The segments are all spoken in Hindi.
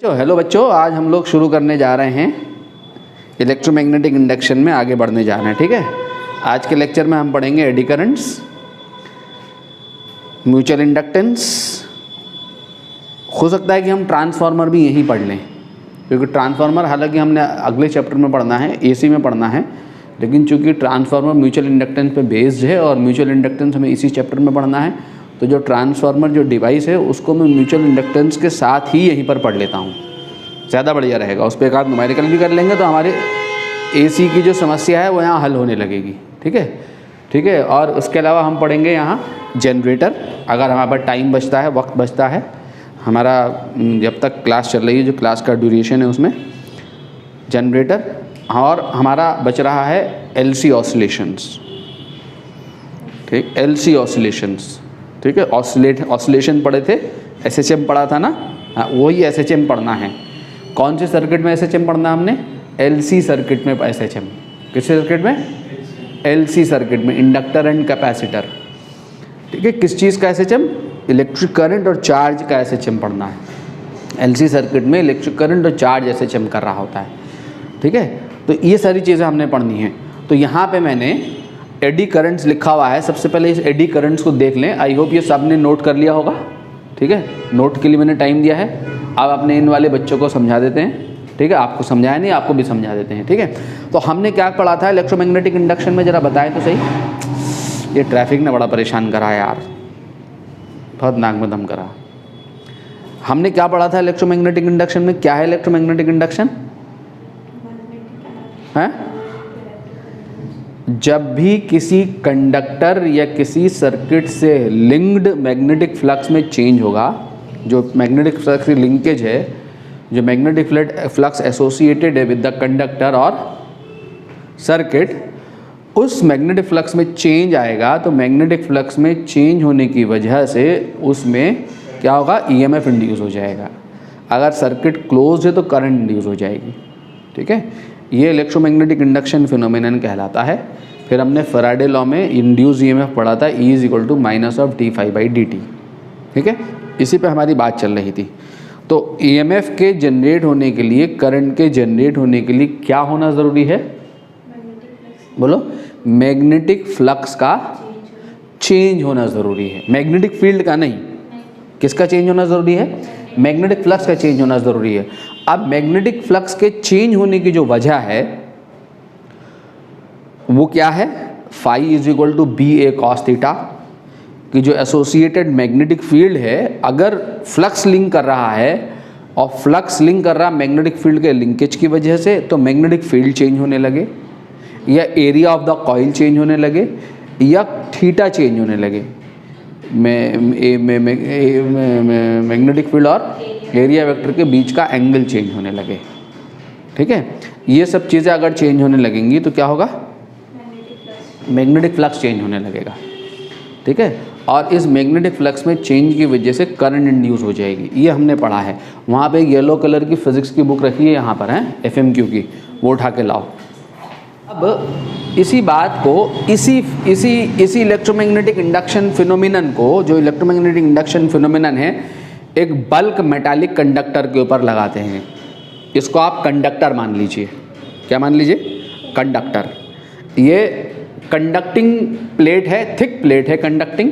हेलो बच्चों, आज हम लोग शुरू करने जा रहे हैं इलेक्ट्रोमैग्नेटिक इंडक्शन में आगे बढ़ने जा रहे हैं। ठीक है, आज के लेक्चर में हम पढ़ेंगे एडी करंट्स, म्यूचुअल इंडक्टेंस। हो सकता है कि हम ट्रांसफार्मर भी यहीं पढ़ लें, क्योंकि ट्रांसफार्मर हालांकि हमने अगले चैप्टर में पढ़ना है, एसी में पढ़ना है, लेकिन चूंकि ट्रांसफार्मर म्यूचुअल इंडक्टेंस पे बेस्ड है और म्यूचुअल इंडक्टेंस हमें इसी चैप्टर में पढ़ना है, तो जो ट्रांसफार्मर जो डिवाइस है उसको मैं म्यूचुअल इंडक्टेंस के साथ ही यहीं पर पढ़ लेता हूँ, ज़्यादा बढ़िया रहेगा। उस पर एक आध न्यूमेरिकल भी कर लेंगे तो हमारे एसी की जो समस्या है वो यहाँ हल होने लगेगी। ठीक है, ठीक है। और उसके अलावा हम पढ़ेंगे यहाँ जनरेटर, अगर हमारे पास टाइम बचता है, वक्त बचता है हमारा, जब तक क्लास चल रही है, जो क्लास का ड्यूरेशन है उसमें जनरेटर, और हमारा बच रहा है एलसी ऑसिलेशंस। ठीक, एलसी ऑसिलेशंस। ठीक है, ऑसिलेशन पढ़े थे, एसएचएम पढ़ा था ना, हाँ वही एसएचएम पढ़ना है। कौन से सर्किट में एसएचएम पढ़ना है हमने? एलसी सर्किट में एसएचएम। किस सर्किट में? एलसी सर्किट में, इंडक्टर एंड कैपेसिटर। ठीक है, किस चीज़ का एसएचएम? इलेक्ट्रिक करंट और चार्ज का एसएचएम पढ़ना है। एलसी सर्किट में इलेक्ट्रिक करंट और चार्ज एसएचएम कर रहा होता है। ठीक है, तो ये सारी चीज़ें हमने पढ़नी है। तो यहाँ पे मैंने एडी करंट्स लिखा हुआ है। सबसे पहले इस एडी करंट्स को देख लें। आई होप ये सब ने नोट कर लिया होगा। ठीक है, नोट के लिए मैंने टाइम दिया है। अब अपने इन वाले बच्चों को समझा देते हैं। ठीक है, आपको समझाया नहीं, आपको भी समझा देते हैं। ठीक है, तो हमने क्या पढ़ा था इलेक्ट्रोमैग्नेटिक इंडक्शन में, ज़रा बताएं तो सही। ये ट्रैफिक ने बड़ा परेशान करा है यार, बहुत नाक में दम करा। हमने क्या पढ़ा था इलेक्ट्रोमैग्नेटिक इंडक्शन में? क्या है इलेक्ट्रोमैग्नेटिक इंडक्शन? है जब भी किसी कंडक्टर या किसी सर्किट से लिंक्ड मैग्नेटिक फ्लक्स में चेंज होगा, जो मैग्नेटिक फ्लक्स की लिंकेज है, जो मैग्नेटिक फ्लक्स एसोसिएटेड है विद द कंडक्टर और सर्किट, उस मैग्नेटिक फ्लक्स में चेंज आएगा, तो मैग्नेटिक फ्लक्स में चेंज होने की वजह से उसमें क्या होगा? ईएमएफ इंड्यूस हो जाएगा। अगर सर्किट क्लोज है तो करंट इंड्यूस हो जाएगी। ठीक है, ये इलेक्ट्रोमैग्नेटिक इंडक्शन फिनोमेनन कहलाता है। फिर हमने फैराडे लॉ में इंड्यूस ईएमएफ पढ़ा था, E = -dφ/dt। ठीक है, इसी पे हमारी बात चल रही थी। तो ईएमएफ के जनरेट होने के लिए, करंट के जनरेट होने के लिए क्या होना ज़रूरी है? बोलो, मैग्नेटिक फ्लक्स का चेंज होना ज़रूरी है, मैग्नेटिक फील्ड का नहीं। किसका चेंज होना ज़रूरी है? मैग्नेटिक फ्लक्स का चेंज होना ज़रूरी है। अब मैग्नेटिक फ्लक्स के चेंज होने की जो वजह है वो क्या है? फाई = BA cos θ कि जो एसोसिएटेड मैग्नेटिक फील्ड है, अगर फ्लक्स लिंक कर रहा है और फ्लक्स लिंक कर रहा मैग्नेटिक फील्ड के लिंकेज की वजह से, तो मैग्नेटिक फील्ड चेंज होने लगे, या area of the coil change होने लगे, या थीटा चेंज होने लगे। मैग्नेटिक फील्ड और एरिया वेक्टर के बीच का एंगल चेंज होने लगे। ठीक है, ये सब चीज़ें अगर चेंज होने लगेंगी तो क्या होगा? मैग्नेटिक फ्लक्स चेंज होने लगेगा। ठीक है, और इस मैग्नेटिक फ्लक्स में चेंज की वजह से करंट इंड्यूस हो जाएगी। ये हमने पढ़ा है। वहाँ पे एक येलो कलर की फिजिक्स की बुक रखी है यहाँ पर, है FMQ की, वो उठा के लाओ। अब इसी बात को, इसी इलेक्ट्रोमैग्नेटिक इंडक्शन फिनोमिनन को, जो इलेक्ट्रोमैग्नेटिक इंडक्शन फिनोमिनन है, एक बल्क मेटालिक कंडक्टर के ऊपर लगाते हैं। इसको आप कंडक्टर मान लीजिए। क्या मान लीजिए? कंडक्टर। ये कंडक्टिंग प्लेट है, थिक प्लेट है कंडक्टिंग।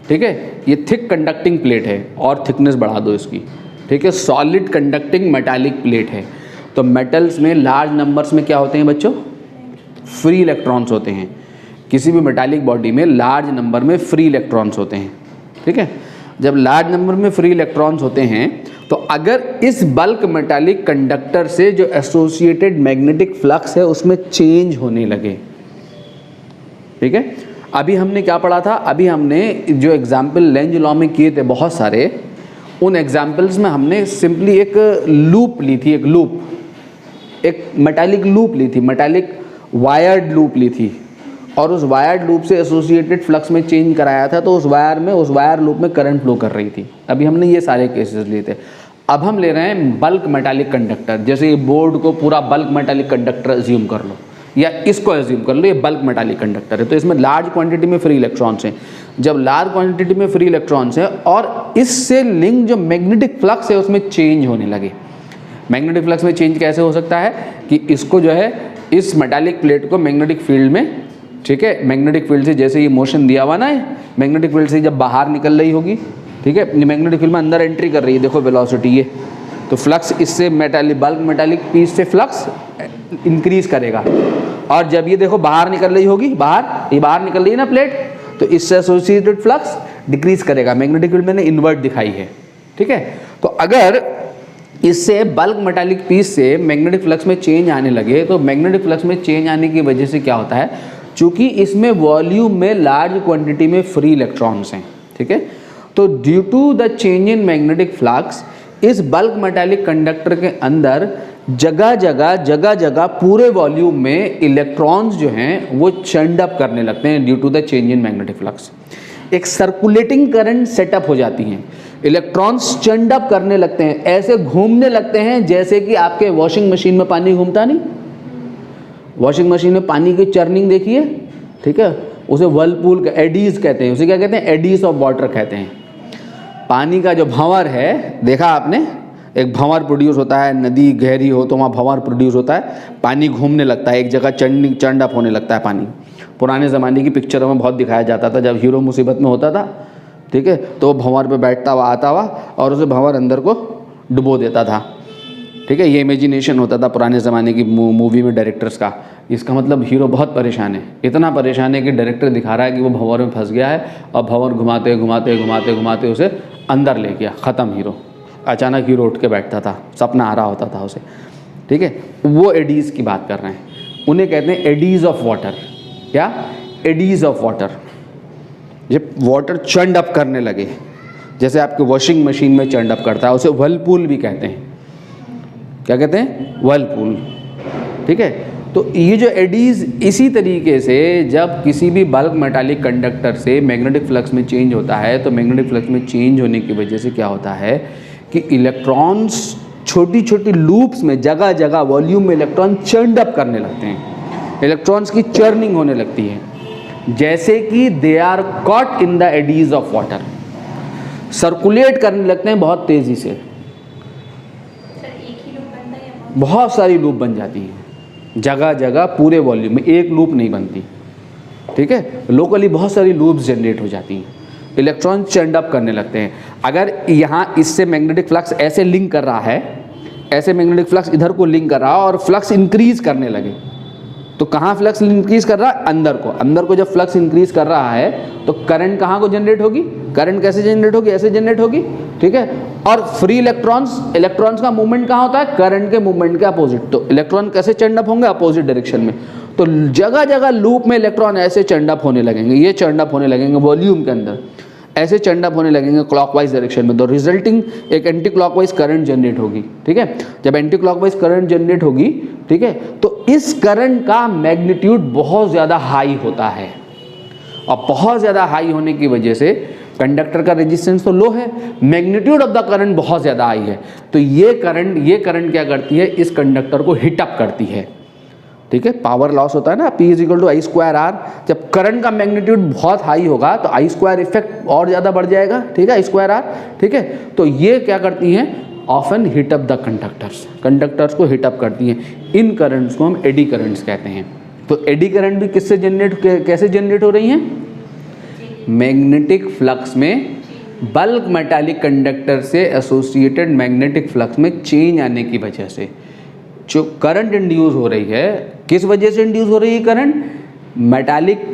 ठीक है, ये थिक कंडक्टिंग प्लेट है, और थिकनेस बढ़ा दो इसकी। ठीक है, सॉलिड कंडक्टिंग मेटालिक प्लेट है। तो मेटल्स में लार्ज नंबर्स में क्या होते हैं बच्चों? फ्री इलेक्ट्रॉन्स होते हैं। किसी भी मेटालिक बॉडी में लार्ज नंबर में फ्री इलेक्ट्रॉन्स होते हैं। ठीक है, जब लार्ज नंबर में फ्री इलेक्ट्रॉन्स होते हैं, तो अगर इस बल्क मेटालिक कंडक्टर से जो एसोसिएटेड मैग्नेटिक फ्लक्स है उसमें चेंज होने लगे। ठीक है, अभी हमने क्या पढ़ा था? अभी हमने जो एग्जाम्पल लेंज लॉ में किए थे बहुत सारे, उन एग्जाम्पल्स में हमने सिंपली एक लूप ली थी, एक मेटालिक लूप ली थी, मेटालिक वायर्ड लूप ली थी, और उस वायर्ड लूप से एसोसिएटेड फ्लक्स में चेंज कराया था, तो उस वायर लूप में करंट फ्लो कर रही थी। अभी हमने ये सारे केसेस लिए थे। अब हम ले रहे हैं बल्क मेटालिक कंडक्टर। जैसे ये बोर्ड को पूरा बल्क मेटालिक कंडक्टर अज्यूम कर लो, या इसको एज्यूम कर लो ये बल्क मेटालिक कंडक्टर है, तो इसमें लार्ज क्वांटिटी में फ्री इलेक्ट्रॉन्स हैं। जब लार्ज क्वांटिटी में फ्री इलेक्ट्रॉन्स हैं और इससे लिंक जो मैग्नेटिक फ्लक्स है उसमें चेंज होने लगे। मैग्नेटिक फ्लक्स में चेंज कैसे हो सकता है कि इसको जो है इस मेटालिक प्लेट को मैग्नेटिक फील्ड में, ठीक है, मैग्नेटिक फील्ड से जैसे ये मोशन दिया हुआ ना है, मैग्नेटिक फील्ड से जब बाहर निकल रही होगी, ठीक है, मैग्नेटिक फील्ड में अंदर एंट्री कर रही है, देखो वेलोसिटी ये, तो फ्लक्स इससे मेटालिक बल्क मेटालिक पीस से फ्लक्स इंक्रीज करेगा। और जब ये देखो बाहर निकल रही होगी, ये बाहर निकल रही है ना प्लेट, तो इससे एसोसिएटेड फ्लक्स डिक्रीज करेगा। मैग्नेटिक फील्ड मैंने इन्वर्ट दिखाई है, ठीक है। तो अगर इससे बल्क मेटालिक पीस से मैग्नेटिक फ्लक्स में चेंज आने लगे, तो मैग्नेटिक फ्लक्स में चेंज आने की वजह से क्या होता है, चूंकि इसमें वॉल्यूम में लार्ज क्वांटिटी में फ्री इलेक्ट्रॉन्स हैं, ठीक है, तो due to the change in magnetic flux इस बल्क मेटालिक कंडक्टर के अंदर जगह जगह पूरे वॉल्यूम में इलेक्ट्रॉन्स जो हैं वो चर्न अप करने लगते हैं due to the change in magnetic flux. एक सर्कुलेटिंग करंट सेटअप हो जाती हैं, इलेक्ट्रॉन्स चर्न अप करने लगते हैं, ऐसे घूमने लगते हैं जैसे कि आपके वॉशिंग मशीन में पानी घूमता नहीं, वॉशिंग मशीन में पानी की चर्निंग देखिए, ठीक है, उसे व्हर्लपूल का एडीज कहते हैं, उसे क्या कहते हैं, एडीज ऑफ वाटर कहते हैं। पानी का जो भंवर है, देखा आपने, एक भंवर प्रोड्यूस होता है, नदी गहरी हो तो वहाँ भंवर प्रोड्यूस होता है, पानी घूमने लगता है, एक जगह चर्न अप होने लगता है पानी। पुराने ज़माने की पिक्चरों में बहुत दिखाया जाता था, जब हीरो मुसीबत में होता था, ठीक है, तो भंवर पे बैठता हुआ आता हुआ और उसे भंवर अंदर को डुबो देता था, ठीक है। ये इमेजिनेशन होता था पुराने ज़माने की मूवी में डायरेक्टर्स का। इसका मतलब हीरो बहुत परेशान है, इतना परेशान है कि डायरेक्टर दिखा रहा है कि वो भंवर में फंस गया है और भंवर घुमाते घुमाते घुमाते घुमाते उसे अंदर ले गया, ख़त्म हीरो। अचानक हीरो उठ के बैठता था, सपना आ रहा होता था उसे, ठीक है। वो एडीज़ की बात कर रहे हैं, उन्हें कहते हैं एडीज़ ऑफ वाटर। क्या? Aedes of water. जब वाटर चर्न अप करने लगे, जैसे आपके वॉशिंग मशीन में चर्न अप करता है, उसे व्हर्लपूल भी कहते हैं। क्या कहते हैं? व्हर्लपूल, ठीक है। तो ये जो एडीज़, इसी तरीके से जब किसी भी बल्क मेटालिक कंडक्टर से मैग्नेटिक फ्लक्स में चेंज होता है, तो मैग्नेटिक फ्लक्स में चेंज होने की वजह से क्या होता है कि इलेक्ट्रॉन्स छोटी छोटी लूप्स में जगह जगह वॉल्यूम में इलेक्ट्रॉन चर्न अप करने लगते हैं, इलेक्ट्रॉन्स की चर्निंग होने लगती है, जैसे कि they are caught in the eddies of water, circulate करने लगते हैं बहुत तेज़ी से। बहुत सारी लूप बन जाती हैं जगह जगह, पूरे वॉल्यूम में एक लूप नहीं बनती, ठीक है। लोकली बहुत सारी लूप्स जनरेट हो जाती हैं, इलेक्ट्रॉन चर्न अप करने लगते हैं। अगर यहाँ इससे मैग्नेटिक फ्लक्स ऐसे लिंक कर रहा है, ऐसे मैग्नेटिक फ्लक्स इधर को लिंक कर रहा है और फ्लक्स इंक्रीज करने लगे, तो कहाँ फ्लक्स इंक्रीज कर रहा है? अंदर को जब फ्लक्स इंक्रीज कर रहा है तो करंट कहाँ को जनरेट होगी? करंट कैसे जनरेट होगी? ऐसे जनरेट होगी, ठीक है। और फ्री इलेक्ट्रॉन्स का मूवमेंट कहाँ होता है? करंट के मूवमेंट के अपोजिट। तो इलेक्ट्रॉन कैसे चर्न अप होंगे? अपोजिट डायरेक्शन में। तो जगह जगह लूप में इलेक्ट्रॉन ऐसे चर्न अप होने लगेंगे, ये चर्न अप होने लगेंगे वॉल्यूम के अंदर, ऐसे चर्न अप होने लगेंगे क्लॉकवाइज डायरेक्शन में। तो रिजल्टिंग एक एंटी क्लॉकवाइज करंट जनरेट होगी, ठीक है। जब एंटी क्लॉकवाइज करंट जनरेट होगी, ठीक है, तो इस करंट का मैग्नीट्यूड बहुत ज़्यादा हाई होता है, और बहुत ज़्यादा हाई होने की वजह से कंडक्टर का रेजिस्टेंस तो लो है, मैग्नीट्यूड ऑफ द करंट बहुत ज़्यादा हाई है। तो ये करंट क्या करती है? इस कंडक्टर को हिट अप करती है, ठीक है। पावर लॉस होता है ना, P = I²R। जब करंट का मैग्नीट्यूड बहुत हाई होगा तो I² इफेक्ट और ज़्यादा बढ़ जाएगा, ठीक है, I²R, ठीक है। तो ये क्या करती हैं? Often hit up the conductors को हिट अप करती हैं। इन करंट्स को हम एडी करंट्स कहते हैं। तो एडी करंट भी कैसे जनरेट हो रही हैं? मैग्नेटिक फ्लक्स में, बल्क मेटालिक कंडक्टर से एसोसिएटेड मैग्नेटिक फ्लक्स में चेंज आने की वजह से जो करंट इंड्यूस हो रही है। किस वजह से इंड्यूस हो रही है करंट?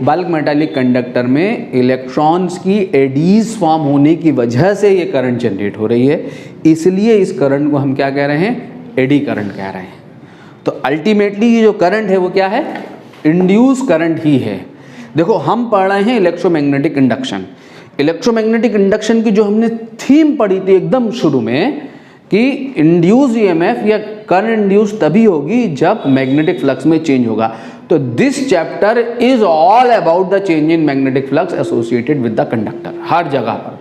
बल्क मेटालिक कंडक्टर में इलेक्ट्रॉन्स की एडीज फॉर्म होने की वजह से ये करंट जनरेट हो रही है, इसलिए इस करंट को हम क्या कह रहे हैं? एडी करंट कह रहे हैं। तो अल्टीमेटली ये जो करंट है वो क्या है? इंड्यूस करंट ही है। देखो, हम पढ़ रहे हैं इलेक्ट्रोमैग्नेटिक इंडक्शन। इलेक्ट्रोमैग्नेटिक इंडक्शन की जो हमने थीम पढ़ी थी एकदम शुरू में, कि इंड्यूस ईएमएफ या करंट इंड्यूस तभी होगी जब मैग्नेटिक फ्लक्स में चेंज होगा। तो this chapter is all about the change in magnetic flux associated with the conductor, हर जगह पर।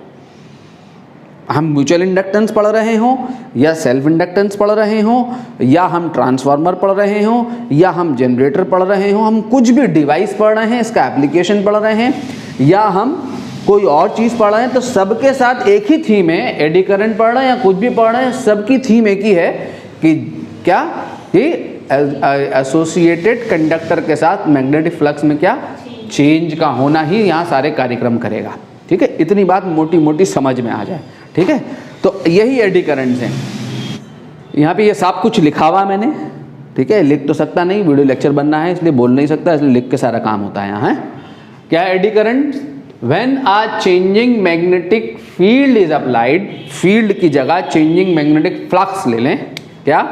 हम म्यूचुअल इंडक्टेंस पढ़ रहे हों या सेल्फ इंडक्टेंस पढ़ रहे हों या हम ट्रांसफार्मर पढ़ रहे हों या हम जनरेटर पढ़ रहे हों, हम कुछ भी डिवाइस पढ़ रहे हैं, इसका एप्लीकेशन पढ़ रहे हैं या हम कोई और चीज़ पढ़ रहे हैं, तो सबके साथ एक ही थीम है। एडी करंट पढ़ रहे हैं या कुछ भी पढ़ रहे हैं, सबकी थीम एक ही है कि क्या, कि एसोसिएटेड कंडक्टर के साथ मैग्नेटिक फ्लक्स में क्या चेंज का होना ही यहाँ सारे कार्यक्रम करेगा। ठीक है, इतनी बात मोटी मोटी समझ में आ जाए। ठीक है, तो यही एडी करंट्स हैं। यहाँ पे ये सब कुछ लिखा हुआ मैंने, ठीक है, लिख तो सकता नहीं, वीडियो लेक्चर बनना है इसलिए बोल नहीं सकता, इसलिए लिख के सारा काम होता है यहाँ है। क्या eddy current? When a changing magnetic field is applied, field की जगह चेंजिंग मैग्नेटिक फ्लक्स ले लें। क्या?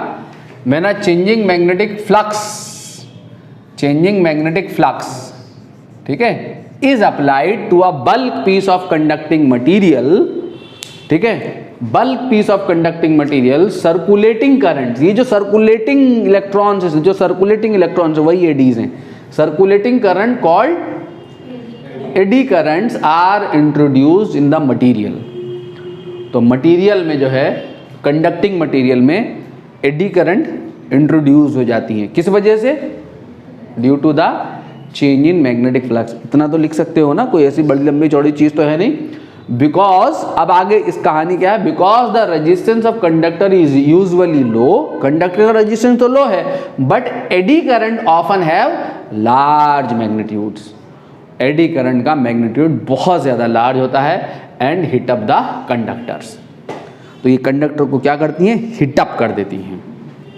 When a changing magnetic flux, changing magnetic flux, ठीक है, is applied to a bulk piece of conducting material, ठीक है, bulk piece of conducting material, circulating current, ये जो सर्कुलेटिंग इलेक्ट्रॉन्स है, जो सर्कुलेटिंग इलेक्ट्रॉन्स है वही एडीज हैं। Circulating current called eddy currents are introduced in the material. तो मटीरियल में जो है, कंडक्टिंग मटीरियल में एडी करंट इंट्रोड्यूस हो जाती हैं। किस वजह से? Due to the change in magnetic flux. इतना तो लिख सकते हो ना, कोई ऐसी बड़ी लंबी चौड़ी चीज तो है नहीं। बिकॉज, अब आगे इस कहानी क्या है, because the resistance of conductor is usually low, conductor का रेजिस्टेंस तो लो है, but eddy current often have large magnitudes. Eddy current का मैग्नीट्यूड बहुत ज्यादा लार्ज होता है and hit up the conductors. तो ये कंडक्टर को क्या करती हैं? हिट अप कर देती हैं।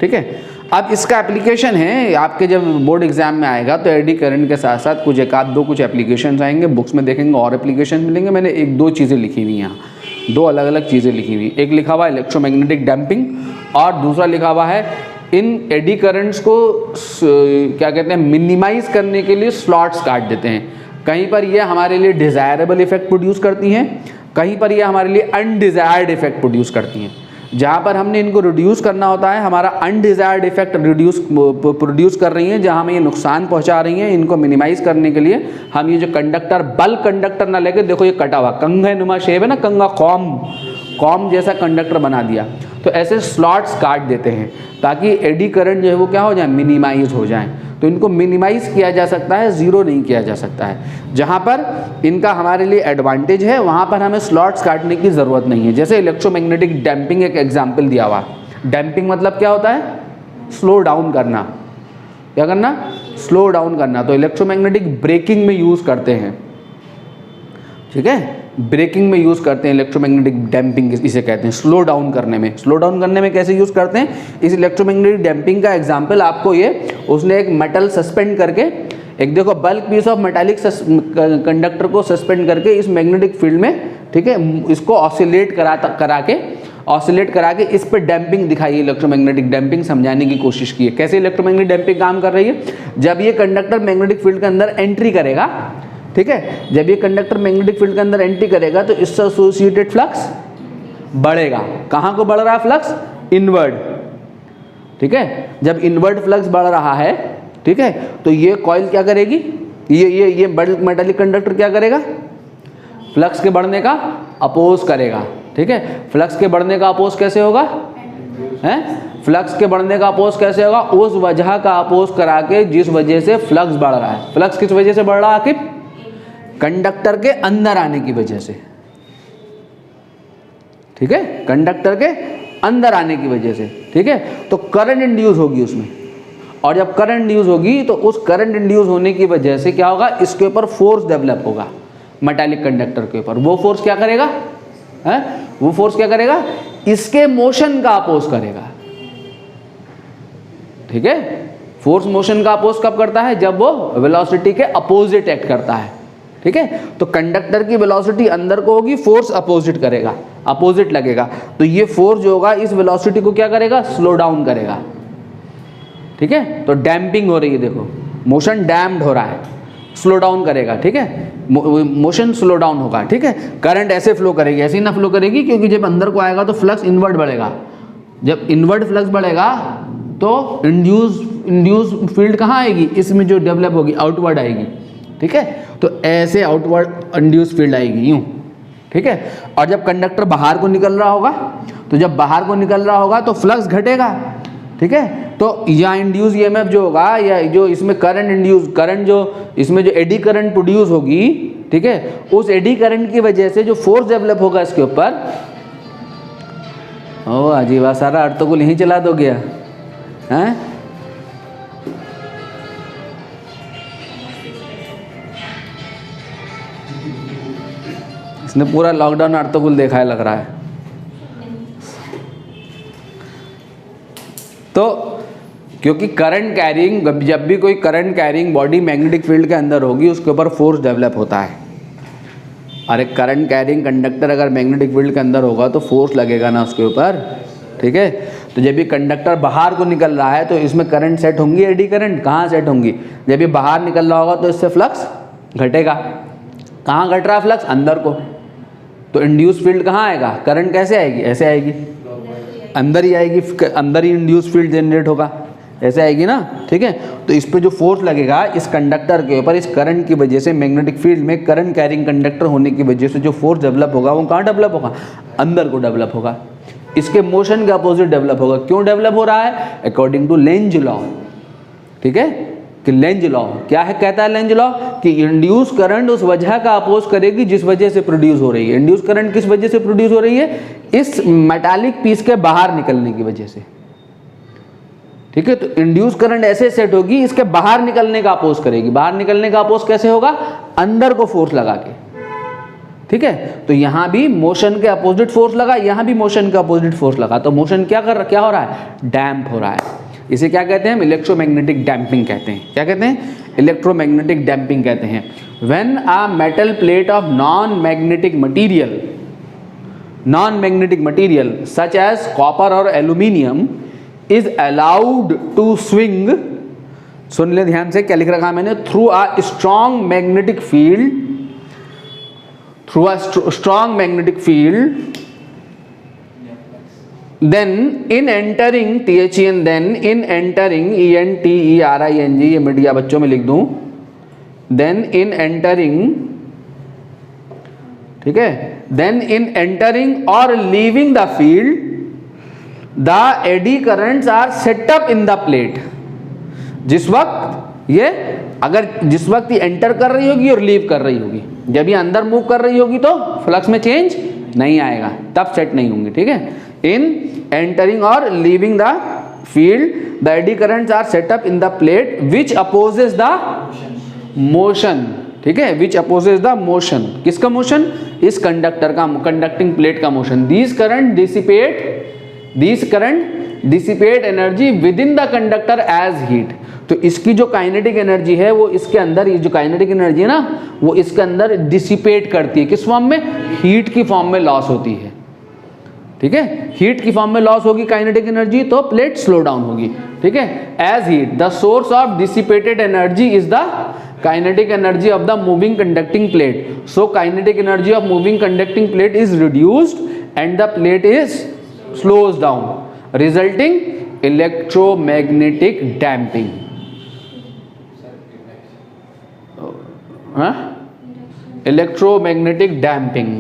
ठीक है, अब इसका एप्लीकेशन है, आपके जब बोर्ड एग्जाम में आएगा तो एडी करंट के साथ साथ कुछ एक आध दो कुछ एप्लीकेशंस आएंगे, बुक्स में देखेंगे और एप्लीकेशन मिलेंगे। मैंने एक दो चीज़ें लिखी हुई यहाँ, दो अलग अलग चीज़ें लिखी हुई। एक लिखा हुआ है इलेक्ट्रोमैग्नेटिक डैम्पिंग और दूसरा लिखा हुआ है इन एडी करंट्स को क्या कहते हैं, मिनिमाइज करने के लिए स्लॉट्स काट देते हैं। कहीं पर ये हमारे लिए डिज़ायरेबल इफेक्ट प्रोड्यूस करती हैं, कहीं पर ये हमारे लिए अनडिज़ायर्ड इफेक्ट प्रोड्यूस करती हैं। जहाँ पर हमने इनको रिड्यूस करना होता है, हमारा अनडिज़ायर्ड इफेक्ट प्रोड्यूस कर रही हैं, जहाँ हमें ये नुकसान पहुँचा रही हैं, इनको मिनिमाइज करने के लिए हम ये जो कंडक्टर, बल्क कंडक्टर ना लेके, देखो ये कटा हुआ कंघे नुमा शेप है ना, कंगा कॉम जैसा कंडक्टर बना दिया, तो ऐसे स्लॉट्स काट देते हैं ताकि एडी करंट जो है वो क्या हो जाए, मिनिमाइज हो जाए। तो इनको मिनिमाइज किया जा सकता है, ज़ीरो नहीं किया जा सकता है। जहाँ पर इनका हमारे लिए एडवांटेज है वहाँ पर हमें स्लॉट्स काटने की ज़रूरत नहीं है। जैसे इलेक्ट्रोमैग्नेटिक डैम्पिंग एक एग्जाम्पल दिया हुआ। डैम्पिंग मतलब क्या होता है? स्लो डाउन करना। क्या करना? स्लो डाउन करना। तो इलेक्ट्रोमैग्नेटिक ब्रेकिंग में यूज़ करते हैं। ठीक है, ब्रेकिंग में यूज़ करते हैं इलेक्ट्रोमैग्नेटिक डैम्पिंग, इसे कहते हैं स्लो डाउन करने में। स्लो डाउन करने में कैसे यूज़ करते हैं? इस इलेक्ट्रोमैग्नेटिक डैम्पिंग का एग्जांपल आपको ये, उसने एक मेटल सस्पेंड करके, एक देखो bulk piece of metallic conductor को सस्पेंड करके इस मैग्नेटिक फील्ड में, ठीक है, इसको ऑसिलेट करा के इस पर डैम्पिंग दिखाई है। इलेक्ट्रोमैग्नेटिक डैम्पिंग समझाने की कोशिश की है। कैसे इलेक्ट्रोमैग्नेटिक डैम्पिंग काम कर रही है? जब ये कंडक्टर मैग्नेटिक फील्ड के अंदर एंट्री करेगा, ठीक है, जब ये कंडक्टर मैग्नेटिक फील्ड के अंदर एंट्री करेगा तो इससे एसोसिएटेड फ्लक्स बढ़ेगा। कहाँ को बढ़ रहा है फ्लक्स? इनवर्ड। ठीक है, जब इनवर्ड फ्लक्स बढ़ रहा है, ठीक है, तो ये कॉइल क्या करेगी, ये बल्क मेटालिक कंडक्टर क्या करेगा? फ्लक्स के बढ़ने का अपोज करेगा। ठीक है, फ्लक्स के बढ़ने का अपोज कैसे होगा? हैं, फ्लक्स के बढ़ने का अपोज कैसे होगा? उस वजह का अपोज करा के जिस वजह से फ्लक्स बढ़ रहा है। फ्लक्स किस वजह से बढ़ रहा है आखिर? कंडक्टर के अंदर आने की वजह से। ठीक है, कंडक्टर के अंदर आने की वजह से। ठीक है, तो करंट इंड्यूस होगी उसमें, और जब करंट इंड्यूस होगी तो उस करंट इंड्यूस होने की वजह से क्या होगा? इसके ऊपर फोर्स डेवलप होगा मेटालिक कंडक्टर के ऊपर। वो फोर्स क्या करेगा? वो फोर्स क्या करेगा? इसके मोशन का अपोज करेगा। ठीक है, फोर्स मोशन का अपोज कब करता है? जब वो वेलोसिटी के अपोजिट एक्ट करता है। ठीक है, तो कंडक्टर की वेलोसिटी अंदर को होगी, फोर्स अपोजिट करेगा, अपोजिट लगेगा, तो ये फोर्स जो होगा इस वेलोसिटी को क्या करेगा? स्लो डाउन करेगा। ठीक है, तो डैम्पिंग हो रही है, देखो मोशन डैम्प्ड हो रहा है, स्लो डाउन करेगा। ठीक है, मोशन स्लो डाउन होगा। ठीक है, करंट ऐसे फ्लो करेगी, ऐसे ही ना फ्लो करेगी, क्योंकि जब अंदर को आएगा तो फ्लक्स इनवर्ड बढ़ेगा। जब इनवर्ड फ्लक्स बढ़ेगा तो इंड्यूस फील्ड कहाँ आएगी? इसमें जो डेवलप होगी आउटवर्ड आएगी। ठीक है, तो ऐसे आउटवर्ड इंड्यूस फील्ड आएगी यूं। ठीक है। और जब कंडक्टर बाहर को निकल रहा होगा, तो जब बाहर को निकल रहा होगा तो फ्लक्स घटेगा, ठीक है। तो या इंड्यूस ईएमएफ जो होगा, या जो इसमें करंट जो इसमें जो एडी करंट प्रोड्यूस होगी, ठीक है, उस एडी करंट की वजह से जो फोर्स डेवलप होगा इसके ऊपर, ओ अजीबा सारा अर्तोगुल यहीं चला दो गया हैं। इसने पूरा लॉकडाउन अर्तोगुल देखा है लग रहा है। तो क्योंकि करंट कैरिंग, जब भी कोई current carrying body magnetic field के अंदर होगी उसके ऊपर फोर्स डेवलप होता है। और एक करंट कैरिंग कंडक्टर अगर मैग्नेटिक फील्ड के अंदर होगा तो फोर्स लगेगा ना उसके ऊपर, ठीक है। तो जब भी कंडक्टर बाहर को निकल रहा है तो इसमें करंट सेट होंगी, एडी करंट कहाँ सेट होंगी, जब भी बाहर निकल रहा होगा तो इससे फ्लक्स घटेगा। कहाँ घट रहा है फ्लक्स, अंदर को। तो इंड्यूस फील्ड कहाँ आएगा, करंट कैसे आएगी, ऐसे आएगी, अंदर ही आएगी, अंदर ही इंड्यूस फील्ड जनरेट होगा, ऐसे आएगी ना, ठीक है। तो इस पे जो फोर्स लगेगा इस कंडक्टर के ऊपर, इस करंट की वजह से, मैग्नेटिक फील्ड में करंट कैरिंग कंडक्टर होने की वजह से जो फोर्स डेवलप होगा वो कहाँ डेवलप होगा, अंदर को डेवलप होगा। इसके मोशन के अपोजिट डेवलप होगा। क्यों डेवलप हो रहा है, अकॉर्डिंग टू लेंज लॉ, ठीक है। कि लेंज लॉ क्या है, कहता है लेंज लॉ कि इंड्यूस करंट उस वजह का अपोज करेगी जिस वजह से प्रोड्यूस हो रही है। इंड्यूस करंट किस वजह से प्रोड्यूस हो रही है, इस मेटालिक पीस के बाहर निकलने की वजह से, ठीक है। तो इंड्यूस करंट ऐसे सेट होगी, इसके बाहर निकलने का अपोज करेगी। बाहर निकलने का अपोज कैसे होगा, अंदर को फोर्स लगा के, ठीक है। तो यहां भी मोशन के अपोजिट फोर्स लगा, यहां भी मोशन के अपोजिट फोर्स लगा, तो मोशन क्या हो रहा है, डैम्प हो रहा है। इसे क्या कहते हैं, इलेक्ट्रोमैग्नेटिक डैम्पिंग कहते हैं। क्या कहते हैं, इलेक्ट्रोमैग्नेटिक डैम्पिंग कहते हैं। When a metal plate of non magnetic material such as copper और aluminium is allowed to swing, सुन ले ध्यान से क्या लिख रखा मैंने, through a strong magnetic field, then in entering ENTERING, ये मीडिया बच्चों में लिख दूं, then in entering, ठीक है, then in entering or leaving the field the eddy currents are set up in the plate. जिस वक्त ये एंटर कर रही होगी और लीव कर रही होगी, जब ये अंदर मूव कर रही होगी तो फ्लक्स में चेंज नहीं आएगा, तब सेट नहीं होंगे, ठीक है। इन एंटरिंग और leaving the field the eddy currents are set up in the plate which opposes the motion, ठीक है, विच अपोजेस द मोशन। किसका मोशन, इस कंडक्टर का, कंडक्टिंग प्लेट का motion. These current dissipate energy within the conductor as heat. तो इसकी जो काइनेटिक एनर्जी है वो इसके अंदर, ये जो काइनेटिक एनर्जी है ना वो इसके अंदर डिसिपेट करती है। किस फॉर्म में, हीट की फॉर्म में लॉस होती है, ठीक है। हीट की फॉर्म में लॉस होगी काइनेटिक एनर्जी, तो प्लेट स्लो डाउन होगी, ठीक है। As heat the source of dissipated energy is the kinetic energy of the moving conducting plate. So kinetic energy of moving conducting plate is reduced and the plate is slows down, resulting electromagnetic damping. Electromagnetic damping.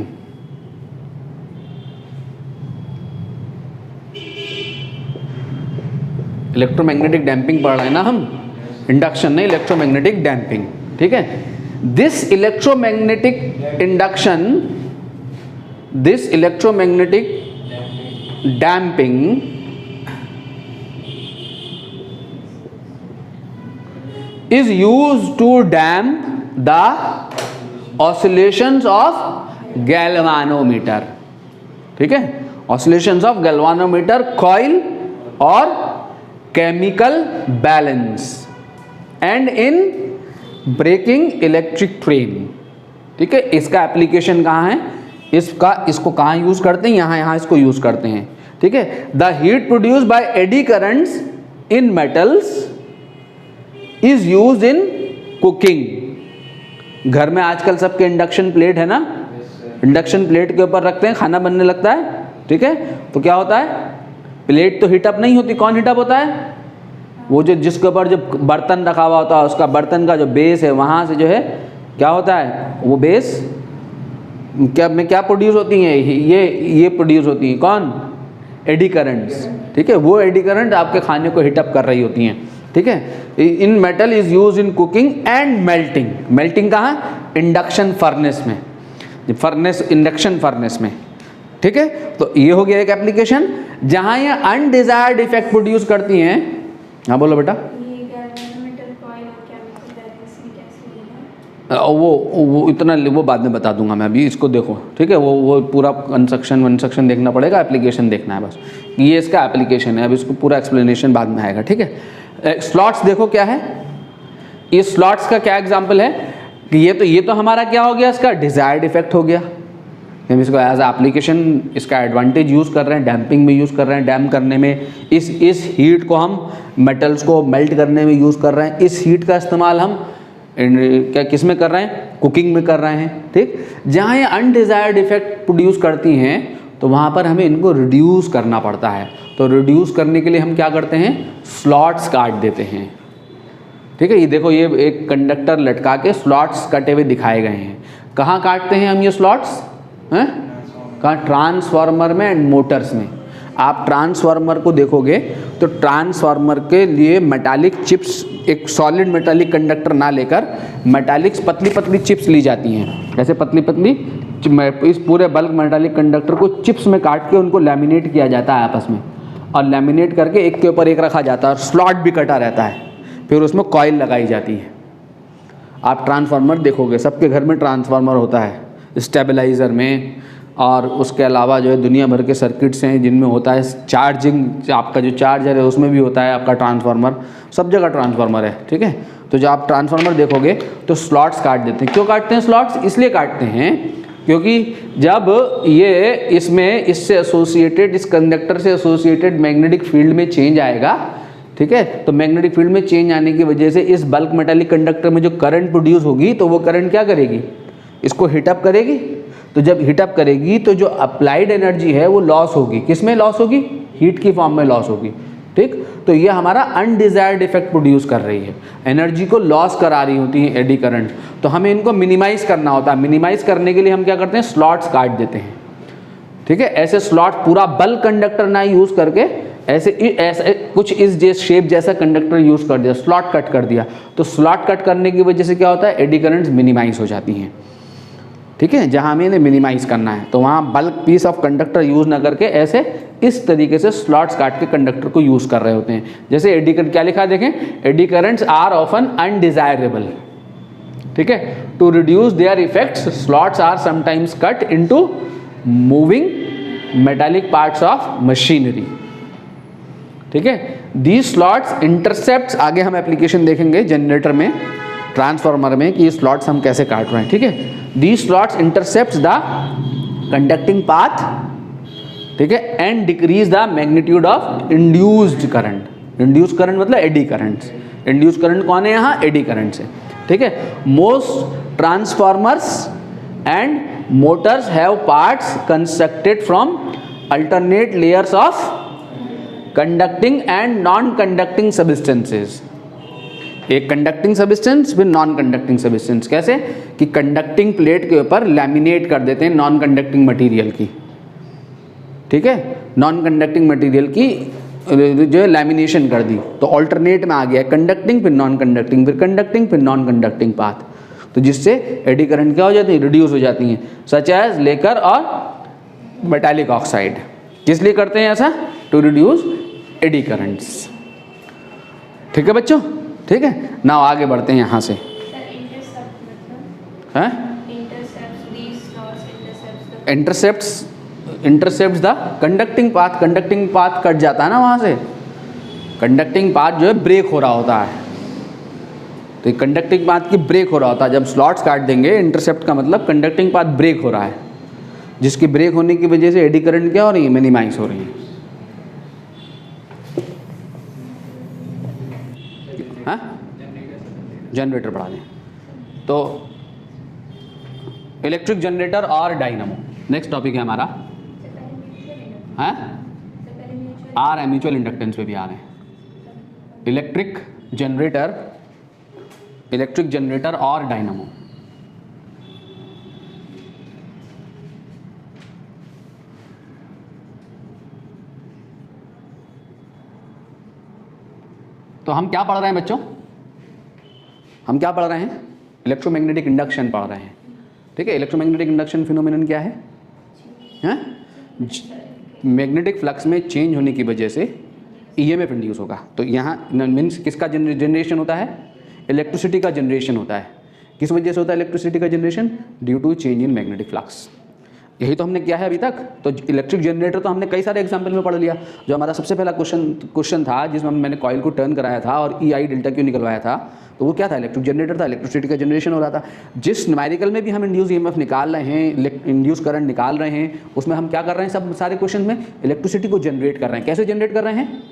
Electromagnetic damping पढ़ रहे हैं ना हम, इंडक्शन नहीं, इलेक्ट्रोमैग्नेटिक डैम्पिंग, ठीक है। This electromagnetic induction, this electromagnetic damping is used to damp the oscillations of galvanometer, ठीक है, oscillations of galvanometer coil और chemical balance and in braking electric train, ठीक है। इसका एप्लीकेशन कहाँ है, इसको कहाँ यूज करते हैं, यहाँ इसको यूज करते हैं, ठीक है। The heat produce by eddy currents in metals is use in cooking. घर में आजकल सबके इंडक्शन प्लेट है ना, इंडक्शन प्लेट के ऊपर रखते हैं, खाना बनने लगता है, ठीक है। तो क्या होता है, प्लेट तो हीटअप नहीं होती, कौन हीटअप होता है, वो जो जिसके ऊपर जो बर्तन रखा हुआ होता है उसका बर्तन का जो बेस है वहाँ से जो है क्या होता है, वो बेस क्या प्रोड्यूस होती हैं, ये प्रोड्यूस होती हैं कौन, एडी करंट्स, ठीक है। वो एडी करंट आपके खाने को हीटअप कर रही होती हैं, ठीक है। इन metal is use in cooking and melting. Melting कहाँ, इंडक्शन फर्नेस में, फर्नेस इंडक्शन फर्नेस में, ठीक है। तो ये हो गया एक एप्लीकेशन जहाँ ये अनडिजायर्ड इफेक्ट प्रोड्यूस करती हैं। हाँ बोलो बेटा। वो इतना वो बाद में बता दूंगा मैं, अभी इसको देखो, ठीक है। वो पूरा कंस्ट्रक्शन देखना पड़ेगा, एप्लीकेशन देखना है बस, ये इसका एप्लीकेशन है। अब इसको पूरा एक्सप्लेनेशन बाद में आएगा, ठीक है। स्लॉट्स देखो क्या है, ये स्लॉट्स का क्या एग्जांपल है कि ये तो हमारा क्या हो गया, इसका डिजायर्ड इफेक्ट हो गया। हम इसको एज एप्लीकेशन इसका एडवांटेज यूज़ कर रहे हैं, डैम्पिंग में यूज़ कर रहे हैं, डैम्प करने में। इस हीट को हम मेटल्स को मेल्ट करने में यूज़ कर रहे हैं। इस हीट का इस्तेमाल हम क्या किस में कर रहे हैं, कुकिंग में कर रहे हैं, ठीक। जहाँ ये अनडिजायर्ड इफेक्ट प्रोड्यूस करती हैं तो वहाँ पर हमें इनको रिड्यूस करना पड़ता है। तो रिड्यूस करने के लिए हम क्या करते हैं, स्लॉट्स काट देते हैं, ठीक है। ये देखो, ये एक कंडक्टर लटका के स्लॉट्स कटे हुए दिखाए गए हैं। कहाँ काटते हैं हम ये स्लॉट्स हैं, कहाँ, ट्रांसफार्मर में एंड मोटर्स में। आप ट्रांसफार्मर को देखोगे तो ट्रांसफार्मर के लिए मेटालिक चिप्स, एक सॉलिड मेटालिक कंडक्टर ना लेकर मेटालिक्स पतली पतली चिप्स ली जाती हैं। ऐसे पतली पतली इस पूरे बल्क मेटालिक कंडक्टर को चिप्स में काट के उनको लैमिनेट किया जाता है आपस में, और लैमिनेट करके एक के ऊपर एक रखा जाता है और स्लॉट भी कटा रहता है, फिर उसमें कॉइल लगाई जाती है। आप ट्रांसफार्मर देखोगे, सबके घर में ट्रांसफार्मर होता है, स्टेबलाइज़र में, और उसके अलावा जो है दुनिया भर के सर्किट्स हैं जिनमें होता है चार्जिंग, आपका जो चार्जर है उसमें भी होता है आपका ट्रांसफार्मर, सब जगह ट्रांसफार्मर है, ठीक है। तो जब आप ट्रांसफार्मर देखोगे तो स्लॉट्स काट देते हैं। क्यों काटते हैं स्लॉट्स, इसलिए काटते हैं क्योंकि जब ये इससे एसोसिएटेड, इस कंडक्टर से एसोसिएटेड मैग्नेटिक फील्ड में चेंज आएगा, ठीक है। तो मैग्नेटिक फील्ड में चेंज आने की वजह से इस बल्क मेटालिक कंडक्टर में जो करंट प्रोड्यूस होगी, तो वो करंट क्या करेगी, इसको हीटअप करेगी। तो जब हीटअप करेगी तो जो अप्लाइड एनर्जी है वो लॉस होगी। किस में लॉस होगी, हीट की फॉर्म में लॉस होगी, ठीक। तो ये हमारा अनडिजायर्ड इफेक्ट प्रोड्यूस कर रही है, एनर्जी को लॉस करा रही होती है एडी करंट। तो हमें इनको मिनिमाइज करना होता है। मिनिमाइज करने के लिए हम क्या करते हैं, स्लॉट्स काट देते हैं, ठीक है। ऐसे स्लॉट, पूरा बल्क कंडक्टर ना यूज़ करके ऐसे कुछ इस शेप जैसा कंडक्टर यूज़ कर दिया, स्लॉट कट कर दिया। तो स्लॉट कट करने की वजह से क्या होता है, एडी करंट्स मिनिमाइज हो जाती हैं, ठीक है। जहाँ हमें इन्हें मिनिमाइज करना है तो वहाँ bulk piece of conductor use ना करके ऐसे इस तरीके से स्लॉट्स काट के कंडक्टर को यूज़ कर रहे होते हैं। जैसे एडी करंट, क्या लिखा देखें, eddy currents are often undesirable, ठीक है। To reduce their effects slots are sometimes cut into moving metallic parts of machinery, ठीक है। दीज स्लॉट्स इंटरसेप्ट्स, आगे हम एप्लीकेशन देखेंगे जनरेटर में, ट्रांसफार्मर में, कि ये स्लॉट्स हम कैसे काट रहे हैं, ठीक है। These slots intercepts the conducting path, ठीक है, and decrease the magnitude of induced current. Induced current मतलब एडी करंट्स। इंड्यूस्ड करंट कौन है यहाँ, एडी करंट्स है, ठीक है। Most transformers and Motors have parts constructed from alternate layers of conducting and non conducting substances. एक कंडक्टिंग सब्सटेंस, फिर नॉन कंडक्टिंग सब्सटेंस। कैसे कि कंडक्टिंग प्लेट के ऊपर लैमिनेट कर देते हैं नॉन कंडक्टिंग मटेरियल की, ठीक है। नॉन कंडक्टिंग मटेरियल की जो है लैमिनेशन कर दी, तो ऑल्टरनेट में आ गया कंडक्टिंग, फिर नॉन कंडक्टिंग, फिर कंडक्टिंग, फिर नॉन कंडक्टिंग पाथ। तो जिससे एडी करंट क्या हो जाती है, रिड्यूस हो जाती हैं, सच एज लेकर और मेटालिक ऑक्साइड। किस लिए करते हैं ऐसा, टू रिड्यूस एडी करंट्स, ठीक है बच्चों, ठीक है ना। आगे बढ़ते हैं यहाँ से, हैं intercepts the conducting path. Conducting path cut जाता है ना वहाँ से, कंडक्टिंग पाथ जो है ब्रेक हो रहा होता है। तो ये कंडक्टिंग पाथ की ब्रेक हो रहा होता है। जब स्लॉट्स काट देंगे, इंटरसेप्ट का मतलब कंडक्टिंग पाथ ब्रेक हो रहा है, जिसकी ब्रेक होने की वजह से एडी करंट क्या हो रही है, मिनिमाइज हो रही है। हाँ, जनरेटर बढ़ा दें तो इलेक्ट्रिक जनरेटर और डायनामो नेक्स्ट टॉपिक है हमारा। हैं आ रहे हैं, म्यूचुअल इंडक्टेंस पे भी आ रहे हैं। इलेक्ट्रिक जनरेटर और डायनामो। तो हम क्या पढ़ रहे हैं बच्चों, हम क्या पढ़ रहे हैं, इलेक्ट्रोमैग्नेटिक इंडक्शन पढ़ रहे हैं। ठीक है, इलेक्ट्रोमैग्नेटिक इंडक्शन फिनोमेनन क्या है, मैग्नेटिक फ्लक्स में चेंज होने की वजह से ईएमएफ इंड्यूस होगा। तो यहाँ मीन्स किसका जनरेशन होता है, इलेक्ट्रिसिटी का जनरेशन होता है। किस वजह से होता है इलेक्ट्रिसिटी का generation, due to change in magnetic flux. यही तो हमने किया है अभी तक। तो इलेक्ट्रिक जनरेटर तो हमने कई सारे एग्जाम्पल में पढ़ लिया। जो हमारा सबसे पहला क्वेश्चन था जिसमें मैंने कॉइल को टर्न कराया था और ई आई डेल्टा क्यू निकलवाया था, तो वो क्या था, इलेक्ट्रिक जनरेटर था, इलेक्ट्रिसिटी का जनरेशन हो रहा था। जिस न्यूमेरिकल में भी हम इंड्यूस ईएमएफ निकाल रहे हैं, इंड्यूस करंट निकाल रहे हैं, उसमें हम क्या कर रहे हैं, सब सारे क्वेश्चन में इलेक्ट्रिसिटी को जनरेट कर रहे हैं। कैसे जनरेट कर रहे हैं,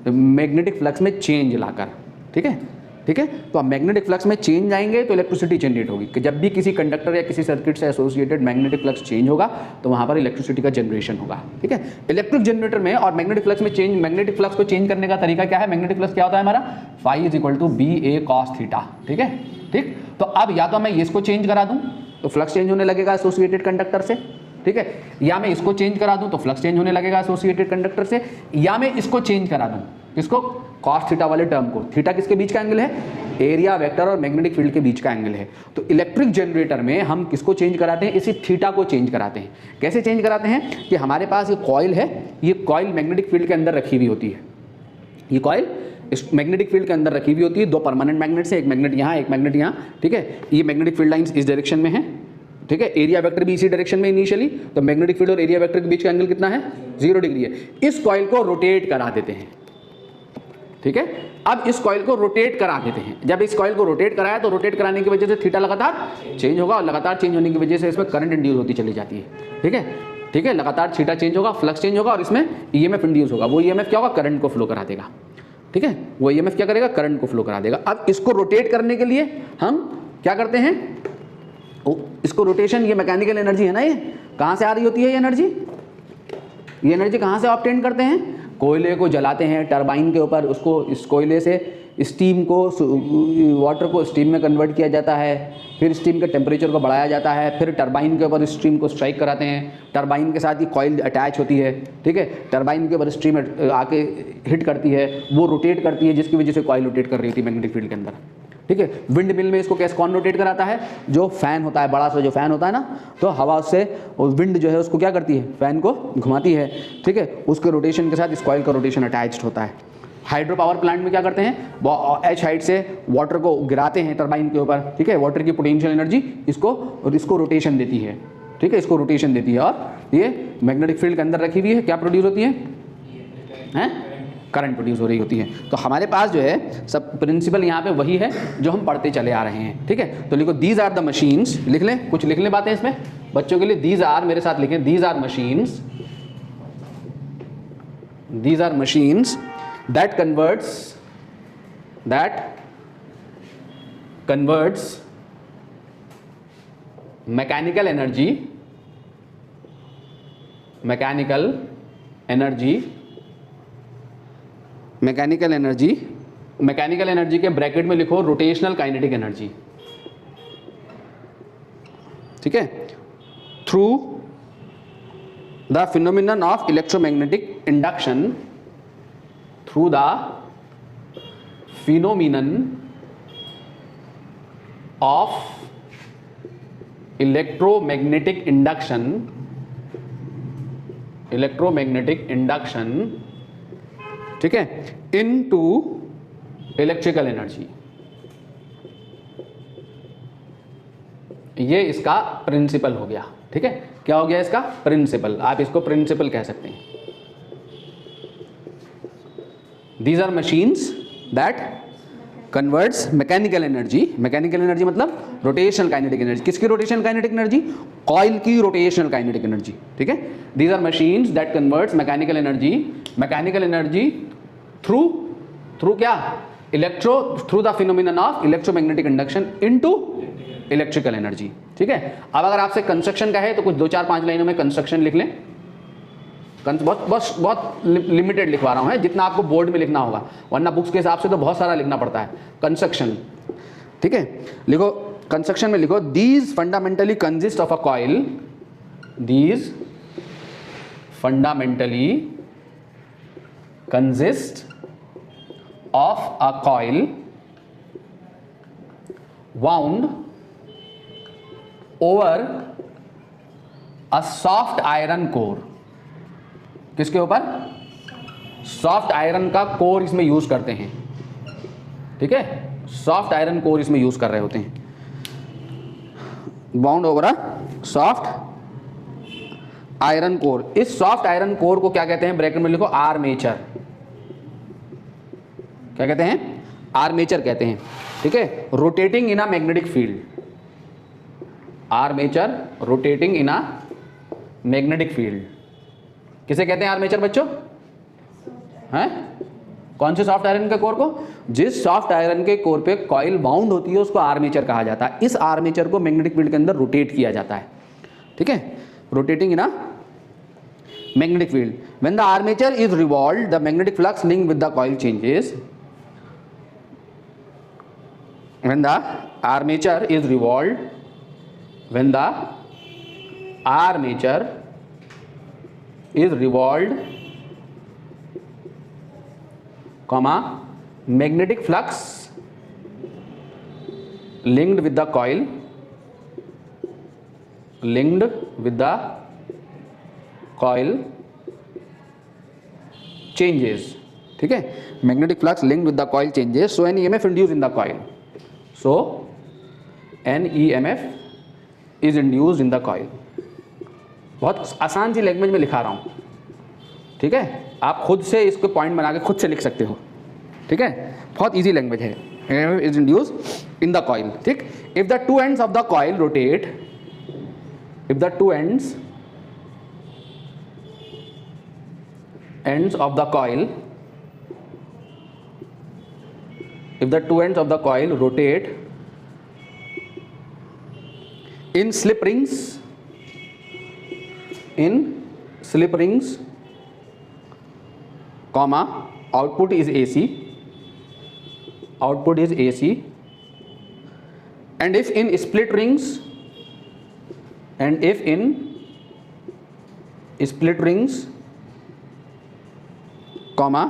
मैग्नेटिक फ्लक्स में चेंज लाकर। ठीक है, ठीक है। तो अब मैग्नेटिक फ्लक्स में चेंज आएंगे तो इलेक्ट्रिसिटी जनरेट होगी। कि जब भी किसी कंडक्टर या किसी सर्किट से एसोसिएटेड मैग्नेटिक फ्लक्स चेंज होगा तो वहाँ पर इलेक्ट्रिसिटी का जनरेशन होगा। ठीक है, इलेक्ट्रिक जनरेटर में और मैग्नेटिक फ्लक्स में चेंज, मैग्नेटिक फ्लक्स को चेंज करने का तरीका क्या है, मैग्नेटिक फ्लक्स क्या होता है हमारा, phi is equal to B A cos theta. ठीक है, ठीक। तो अब या तो मैं इसको चेंज करा दूँ तो फ्लक्स चेंज होने लगेगा एसोसिएटेड कंडक्टर से। ठीक है, या मैं इसको चेंज करा दूं तो फ्लक्स चेंज होने लगेगा एसोसिएटेड कंडक्टर से, या मैं इसको चेंज करा दूं, इसको कॉस थीटा वाले टर्म को। थीटा किसके बीच का एंगल है, एरिया वेक्टर और मैग्नेटिक फील्ड के बीच का एंगल है। तो इलेक्ट्रिक जनरेटर में हम किसको चेंज कराते हैं, इसी थीटा को चेंज कराते हैं। कैसे चेंज कराते हैं कि हमारे पास ये कॉइल है, ये कॉइल मैग्नेटिक फील्ड के अंदर रखी हुई होती है। ये कॉइल इस मैग्नेटिक फील्ड के अंदर रखी हुई होती है। दो परमानेंट मैग्नेट से, एक मैग्नेट यहाँ, एक मैग्नेट यहाँ। ठीक है, ये मैग्नेटिक फील्ड लाइंस इस डायरेक्शन में है। ठीक है, एरिया वेक्टर भी इसी डायरेक्शन में इनिशियली। तो मैग्नेटिक फील्ड और एरिया वेक्टर के बीच का एंगल कितना है, 0 डिग्री है। इस कॉइल को रोटेट करा देते हैं। ठीक है, अब इस कॉइल को रोटेट करा देते हैं। जब इस कॉइल को रोटेट कराया तो रोटेट कराने की वजह से थीटा लगातार चेंज होगा और लगातार चेंज होने की वजह से इसमें करंट इंड्यूस होती चली जाती है। ठीक है, ठीक है, लगातार थीटा चेंज होगा, फ्लक्स चेंज होगा और इसमें ईएमएफ इंड्यूस होगा। वो ईएमएफ क्या होगा, करंट को फ्लो करा देगा। ठीक है, वो ईएमएफ क्या करेगा, करंट को फ्लो करा देगा। अब इसको रोटेट करने के लिए हम क्या करते हैं, इसको रोटेशन, ये मैकेनिकल एनर्जी है ना, ये कहाँ से आ रही होती है, ये एनर्जी कहाँ से ऑब्टेन करते हैं, कोयले को जलाते हैं टरबाइन के ऊपर, उसको इस कोयले से स्टीम को, वाटर को स्टीम में कन्वर्ट किया जाता है, फिर स्टीम के टेम्परेचर को बढ़ाया जाता है, फिर टरबाइन के ऊपर स्टीम को स्ट्राइक कराते हैं, टरबाइन के साथ ये कॉइल अटैच होती है। ठीक है, टरबाइन के ऊपर स्टीम आके हिट करती है, वो रोटेट करती है, जिसकी वजह से कॉइल रोटेट कर रही थी मैग्नेटिक फील्ड के अंदर। ठीक है, विंड मिल में इसको कैसे कौन रोटेट कराता है, जो फैन होता है, बड़ा सा जो फैन होता है ना, तो हवा से विंड जो है उसको क्या करती है, फैन को घुमाती है। ठीक है, उसके रोटेशन के साथ इस कॉइल का रोटेशन अटैच्ड होता है। हाइड्रो पावर प्लांट में क्या करते हैं, वो एच हाइट से वाटर को गिराते हैं टरबाइन के ऊपर। ठीक है, वाटर की पोटेंशियल एनर्जी इसको रोटेशन देती है। ठीक है, इसको रोटेशन देती है और ये मैग्नेटिक फील्ड के अंदर रखी हुई है, क्या प्रोड्यूस होती है, करंट प्रोड्यूस हो रही होती है। तो हमारे पास जो है सब प्रिंसिपल यहाँ पे वही है जो हम पढ़ते चले आ रहे हैं। ठीक है, तो लिखो दीज आर द मशीन्स, लिख लें, कुछ लिख लें बातें इसमें बच्चों के लिए। दीज आर, मेरे साथ लिखें, these are machines that converts mechanical energy के ब्रैकेट में लिखो रोटेशनल काइनेटिक एनर्जी। ठीक है, through the phenomenon of electromagnetic induction, through the phenomenon of electromagnetic induction, ठीक है, इनटू इलेक्ट्रिकल एनर्जी। ये इसका प्रिंसिपल हो गया। ठीक है, क्या हो गया इसका प्रिंसिपल, आप इसको प्रिंसिपल कह सकते हैं। These are machines that converts mechanical energy मतलब रोटेशनल काइनेटिक एनर्जी। किसकी रोटेशनल काइनेटिक एनर्जी, कॉइल की रोटेशनल काइनेटिक एनर्जी। ठीक है, these are machines that converts mechanical energy through क्या, through the phenomenon of electromagnetic induction into electrical energy. ठीक है, अब अगर आपसे कंस्ट्रक्शन का है तो कुछ 2-4-5 लाइनों में कंस्ट्रक्शन लिख लें। बहुत लिमिटेड लिखवा रहा हूं, जितना आपको बोर्ड में लिखना होगा, वरना बुक्स के हिसाब से तो बहुत सारा लिखना पड़ता है कंस्ट्रक्शन। ठीक है, लिखो कंस्ट्रक्शन में लिखो, these fundamentally consist of a coil, these fundamentally consist of a coil wound over a soft iron core. किसके ऊपर? सॉफ्ट आयरन का कोर इसमें यूज करते हैं, ठीक है, सॉफ्ट आयरन कोर इसमें यूज कर रहे होते हैं। Bound over a soft iron core. इस सॉफ्ट आयरन कोर को क्या कहते हैं? ब्रैकेट में लिखो आर्मेचर। क्या कहते हैं? आर्मेचर कहते हैं, ठीक है। Rotating in a magnetic field, armature rotating in a magnetic field. किसे कहते हैं आर्मेचर बच्चों? हैं? कौन से सॉफ्ट आयरन के कोर को? जिस सॉफ्ट आयरन के कोर पे कॉइल बाउंड होती है उसको आर्मेचर कहा जाता है। इस आर्मेचर को मैग्नेटिक फील्ड के अंदर रोटेट किया जाता है, ठीक है, rotating in a magnetic field. When the armature is revolved the magnetic flux linked with the coil changes. When the armature is revolved, when the armature is revolved, comma, magnetic flux linked with the coil, linked with the coil changes, ठीक है, magnetic flux linked with the coil changes, so an EMF induced in the coil. So an EMF is induced in the coil. बहुत आसान सी लैंग्वेज में लिखा रहा हूँ, ठीक है, आप खुद से इसको पॉइंट बना के खुद से लिख सकते हो, ठीक है, बहुत इजी लैंग्वेज है। EMF is induced in the coil, ठीक। If the two ends of the coil rotate, if the two ends of the coil, if the two ends of the coil rotate in slip rings, comma, output is AC, and if in split rings, comma,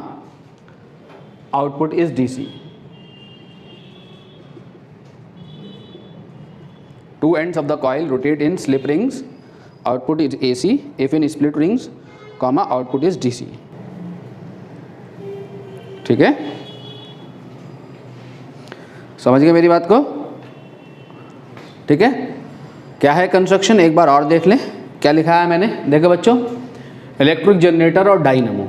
output is DC. Two ends of the coil rotate in slip rings, output is AC, if in split rings, comma, output is DC, ठीक है, समझ गए मेरी बात को, ठीक है। क्या है कंस्ट्रक्शन, एक बार और देख लें क्या लिखा है मैंने। देखो बच्चों, इलेक्ट्रिक जनरेटर और डायनेमो,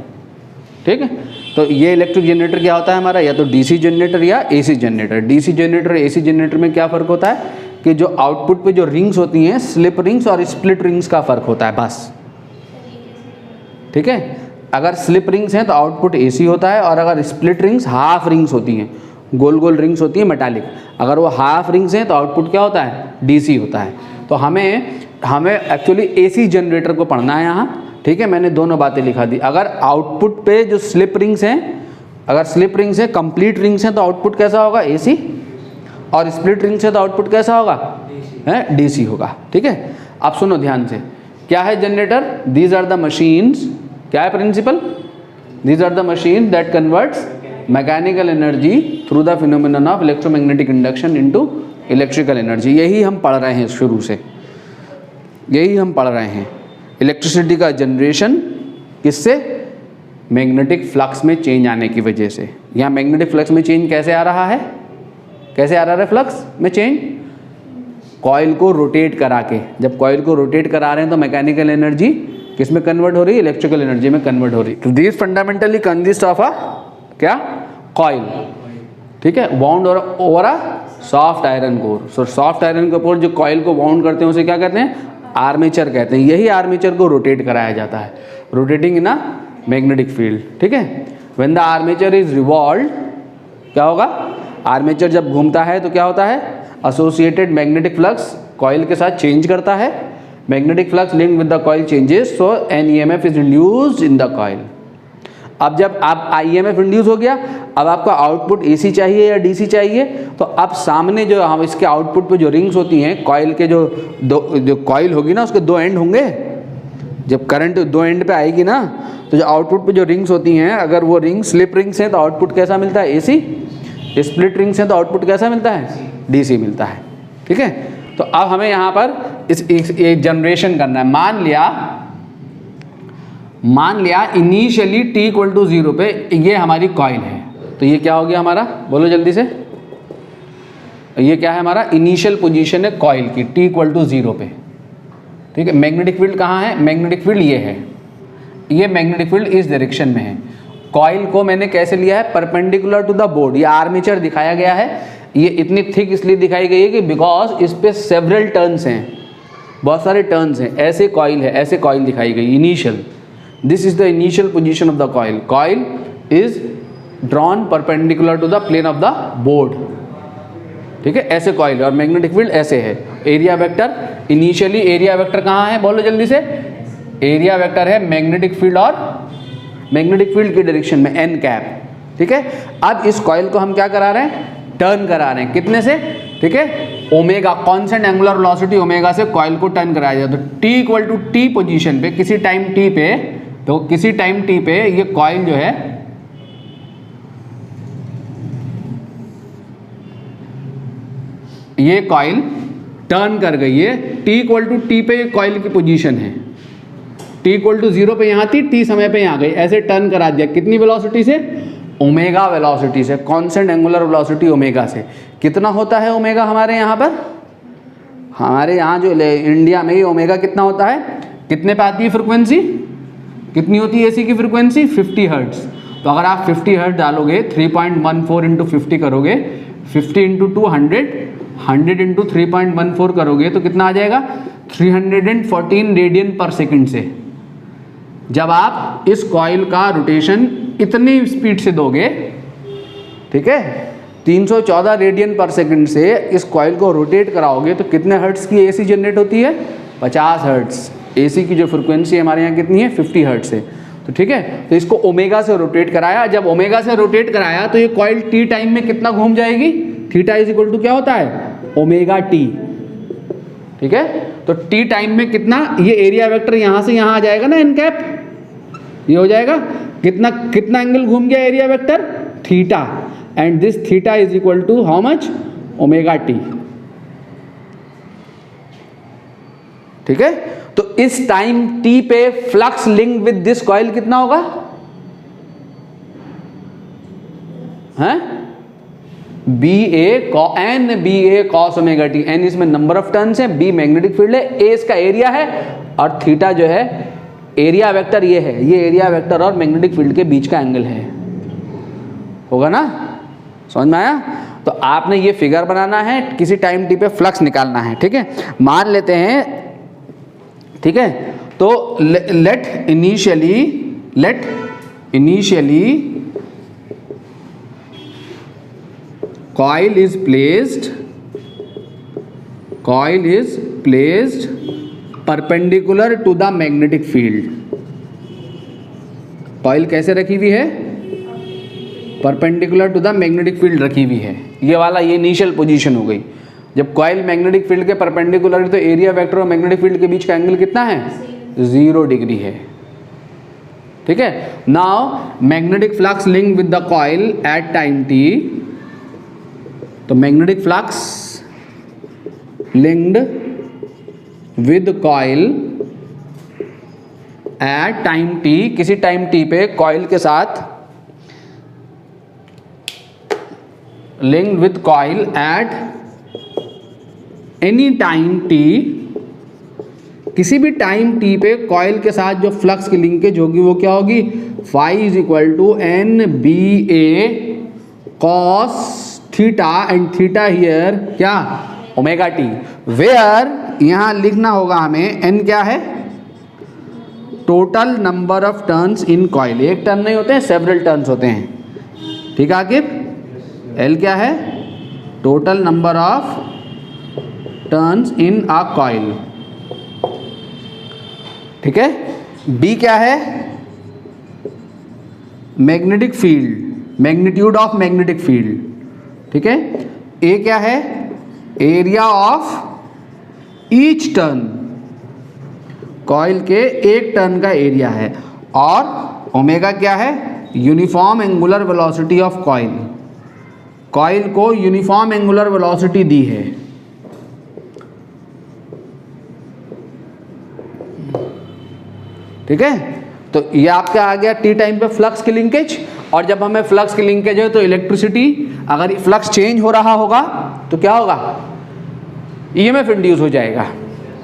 ठीक है। तो ये इलेक्ट्रिक जनरेटर क्या होता है हमारा, या तो डीसी जनरेटर या AC generator. DC generator AC generator में क्या फ़र्क होता है कि जो आउटपुट पे जो रिंग्स होती हैं, स्लिप रिंग्स और स्प्लिट रिंग्स का फ़र्क होता है बस, ठीक है। अगर स्लिप रिंग्स हैं तो आउटपुट एसी होता है, और अगर स्प्लिट रिंग्स हाफ रिंग्स होती हैं, गोल गोल रिंग्स होती हैं मेटालिक, अगर वो हाफ रिंग्स हैं तो आउटपुट क्या होता है, डीसी होता है। तो हमें एक्चुअली एसी जनरेटर को पढ़ना है यहाँ, ठीक है। मैंने दोनों बातें लिखा दी। अगर आउटपुट पे जो स्लिप रिंग्स हैं, अगर स्लिप रिंग्स हैं, कंप्लीट रिंग्स हैं, तो आउटपुट कैसा होगा, एसी, और स्प्लिट रिंग्स है तो आउटपुट कैसा होगा, है डीसी होगा, ठीक है। अब सुनो ध्यान से, क्या है generator? These are the machines, क्या है principle? These are the machine that converts mechanical energy through the phenomenon of electromagnetic induction into electrical energy. यही हम पढ़ रहे हैं शुरू से, यही हम पढ़ रहे हैं। इलेक्ट्रिसिटी का जनरेशन किससे? मैग्नेटिक फ्लक्स में चेंज आने की वजह से। यहाँ मैग्नेटिक फ्लक्स में चेंज कैसे आ रहा है, कैसे आ रहा है फ्लक्स में चेंज? कॉइल को रोटेट करा के। जब कॉइल को रोटेट करा रहे हैं तो मैकेनिकल एनर्जी किस में कन्वर्ट हो रही है? इलेक्ट्रिकल एनर्जी में कन्वर्ट हो रही है। तो this fundamentally consist of a क्या? कॉइल, ठीक है, bound over a soft iron core. So soft iron के ऊपर जो कॉइल को बाउंड करते हैं उसे क्या कहते हैं? आर्मेचर कहते हैं। यही आर्मेचर को रोटेट कराया जाता है, rotating in a magnetic field, ठीक है। When the armature is revolved, क्या होगा? आर्मेचर जब घूमता है तो क्या होता है? एसोसिएटेड मैग्नेटिक फ्लक्स कॉइल के साथ चेंज करता है। Magnetic flux linked with the coil changes, so an EMF is induced in the coil. अब जब आप ईएमएफ इंड्यूस हो गया, अब आपका आउटपुट एसी चाहिए या डीसी चाहिए, तो अब सामने जो हम इसके आउटपुट पे जो रिंग्स होती हैं कॉइल के, जो कॉइल होगी ना उसके दो एंड होंगे, जब करंट दो एंड पे आएगी ना, तो जो आउटपुट पे जो रिंग्स होती हैं, अगर वो रिंग स्लिप रिंग्स हैं तो आउटपुट कैसा मिलता है? AC। स्प्लिट रिंग्स हैं तो आउटपुट कैसा मिलता है? DC मिलता है। ठीक है, तो अब हमें यहाँ पर एक जनरेशन करना है। मान लिया इनिशियली t = 0 पे ये हमारी कॉइल है, तो ये क्या हो गया हमारा? बोलो जल्दी से। ये क्या है हमारा? इनिशियल पोजीशन है कॉइल की t = 0 पे। ठीक है, मैग्नेटिक फील्ड कहाँ है? मैग्नेटिक फील्ड ये है, ये मैग्नेटिक फील्ड इस डायरेक्शन में है। कॉइल को मैंने कैसे लिया है? Perpendicular to the board. ये आर्मेचर दिखाया गया है, ये इतनी थिक इसलिए दिखाई गई है कि बिकॉज इस पे सेवरल टर्न्स हैं, बहुत सारे टर्न्स हैं। ऐसे कॉइल है, ऐसे कॉइल दिखाई गई initial. This is the initial position of the coil. Coil is drawn perpendicular to the plane of the board. ठीक है, ऐसे कॉइल। और मैग्नेटिक फील्ड ऐसे है। Area vector initially, area vector कहाँ है? बोलो जल्दी से। एरिया वेक्टर है मैग्नेटिक फील्ड और मैग्नेटिक फील्ड की डायरेक्शन में n कैप। ठीक है, अब इस कॉइल को हम क्या करा रहे हैं? टर्न करा रहे हैं। कितने से? ठीक है, omega, constant angular velocity omega से कॉइल को टर्न कराया जाए। तो t = t पोजीशन पे, किसी टाइम t पे, तो किसी टाइम t पे ये कॉइल जो है ये कॉइल टर्न कर गई है। t = t पे ये कॉइल की पोजीशन है। t = 0 पे यहाँ थी, t समय पे यहाँ गई, ऐसे टर्न करा दिया। कितनी वेलोसिटी से? ओमेगा वेलोसिटी से, कांस्टेंट एंगुलर वेलोसिटी ओमेगा से। कितना होता है ओमेगा हमारे यहाँ पर? हमारे यहाँ जो इंडिया में ही ओमेगा कितना होता है? कितने पे आती है फ्रिक्वेंसी? कितनी होती है AC की फ्रिक्वेंसी? 50 हर्ट्ज। तो अगर आप 50 हर्ट्ज डालोगे, 3.14 × 50 करोगे, 50 × 2 100, 100 × 3.14 करोगे तो कितना आ जाएगा? 314 रेडियन पर सेकंड से। जब आप इस कॉइल का रोटेशन इतनी स्पीड से दोगे, ठीक है, 314 रेडियन पर सेकंड से इस कॉइल को रोटेट कराओगे, तो कितने हर्ट्ज की AC जनरेट होती है? 50 हर्ट्ज। AC की जो फ्रिक्वेंसी हमारे यहाँ कितनी है? 50 हर्ट्ज से। तो ठीक है, तो इसको ओमेगा से रोटेट कराया। जब ओमेगा से रोटेट कराया तो ये कॉइल t टाइम में कितना घूम जाएगी? थीटा = क्या होता है? Omega t। ठीक है, तो t टाइम में कितना? ये एरिया वेक्टर यहाँ से यहाँ आ जाएगा ना, n कैप, ये हो जाएगा। कितना एंगल घूम गया area vector? Theta. And this theta = how much? Omega t। ठीक है, तो इस टाइम t पे flux link with this coil कितना होगा? हैं? BA cos omega t। n इसमें नंबर ऑफ टर्न्स है, B मैग्नेटिक फील्ड है, A इसका एरिया है, और थीटा जो है एरिया वेक्टर ये है। ये एरिया वेक्टर और मैग्नेटिक फील्ड के बीच का एंगल है। होगा ना? समझ में आया? तो आपने ये फिगर बनाना है, किसी टाइम t पे फ्लक्स निकालना है। ठीक है, मान लेते हैं, ठीक है, तो let initially coil is placed perpendicular to the magnetic field। Coil कैसे रखी हुई है? Perpendicular to the magnetic field रखी हुई है। ये वाला ये इनिशियल पोजीशन हो गई। जब कॉइल मैग्नेटिक फील्ड के परपेंडिकुलर है तो एरिया वेक्टर और मैग्नेटिक फील्ड के बीच का एंगल कितना है? 0 डिग्री है। ठीक है, now magnetic flux link with the coil at time t। तो magnetic flux linked with coil at time t, किसी टाइम t पे कॉइल के साथ linked with coil at any time t, किसी भी टाइम t पे कॉइल के साथ जो फ्लक्स की लिंकेज होगी वो क्या होगी? phi = NBA cos theta, and theta here क्या? Omega t। वेयर यहां लिखना होगा हमें n क्या है? Total number of turns in coil. एक टर्न नहीं होते हैं, सेवरल टर्न्स होते हैं। ठीक है आकिब? L क्या है? Total number of turns in a coil. ठीक है, B क्या है? Magnetic field, magnitude of magnetic field. ठीक है, A क्या है? Area of each turn. Coil के एक टर्न का एरिया है, और ओमेगा क्या है, uniform angular velocity of coil. Coil को यूनिफॉर्म एंगुलर वेलोसिटी दी है, ठीक है। तो ये आपका आ गया टी टाइम पे फ्लक्स की लिंकेज। और जब हमें फ्लक्स की लिंकेज है तो इलेक्ट्रिसिटी, अगर फ्लक्स चेंज हो रहा होगा तो क्या होगा, ईएमएफ इंड्यूस हो जाएगा,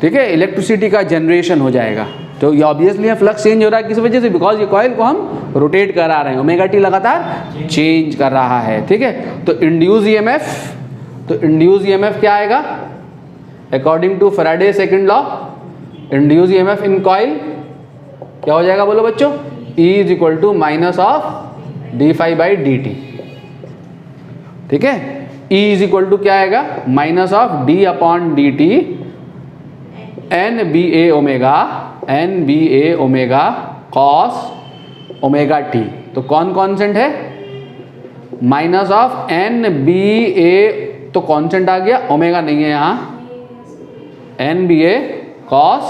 ठीक है, इलेक्ट्रिसिटी का जनरेशन हो जाएगा। तो ये ऑब्वियसली फ्लक्स चेंज हो रहा है किस वजह से, बिकॉज ये कॉइल को हम रोटेट करा रहे हैं, ओमेगा टी लगातार चेंज कर रहा है, ठीक है। तो इंड्यूस ईएमएफ क्या आएगा, according to Faraday second law, induce EMF in coil क्या हो जाएगा, बोलो बच्चों, E is equal to minus of d phi by d t, ठीक है। E इज इक्वल टू क्या आएगा, minus of d upon D t N B A omega cos omega t. तो कौन कॉन्सेंट है, minus of N B A, तो कॉन्सेंट आ गया, ओमेगा नहीं है यहाँ, N B A cos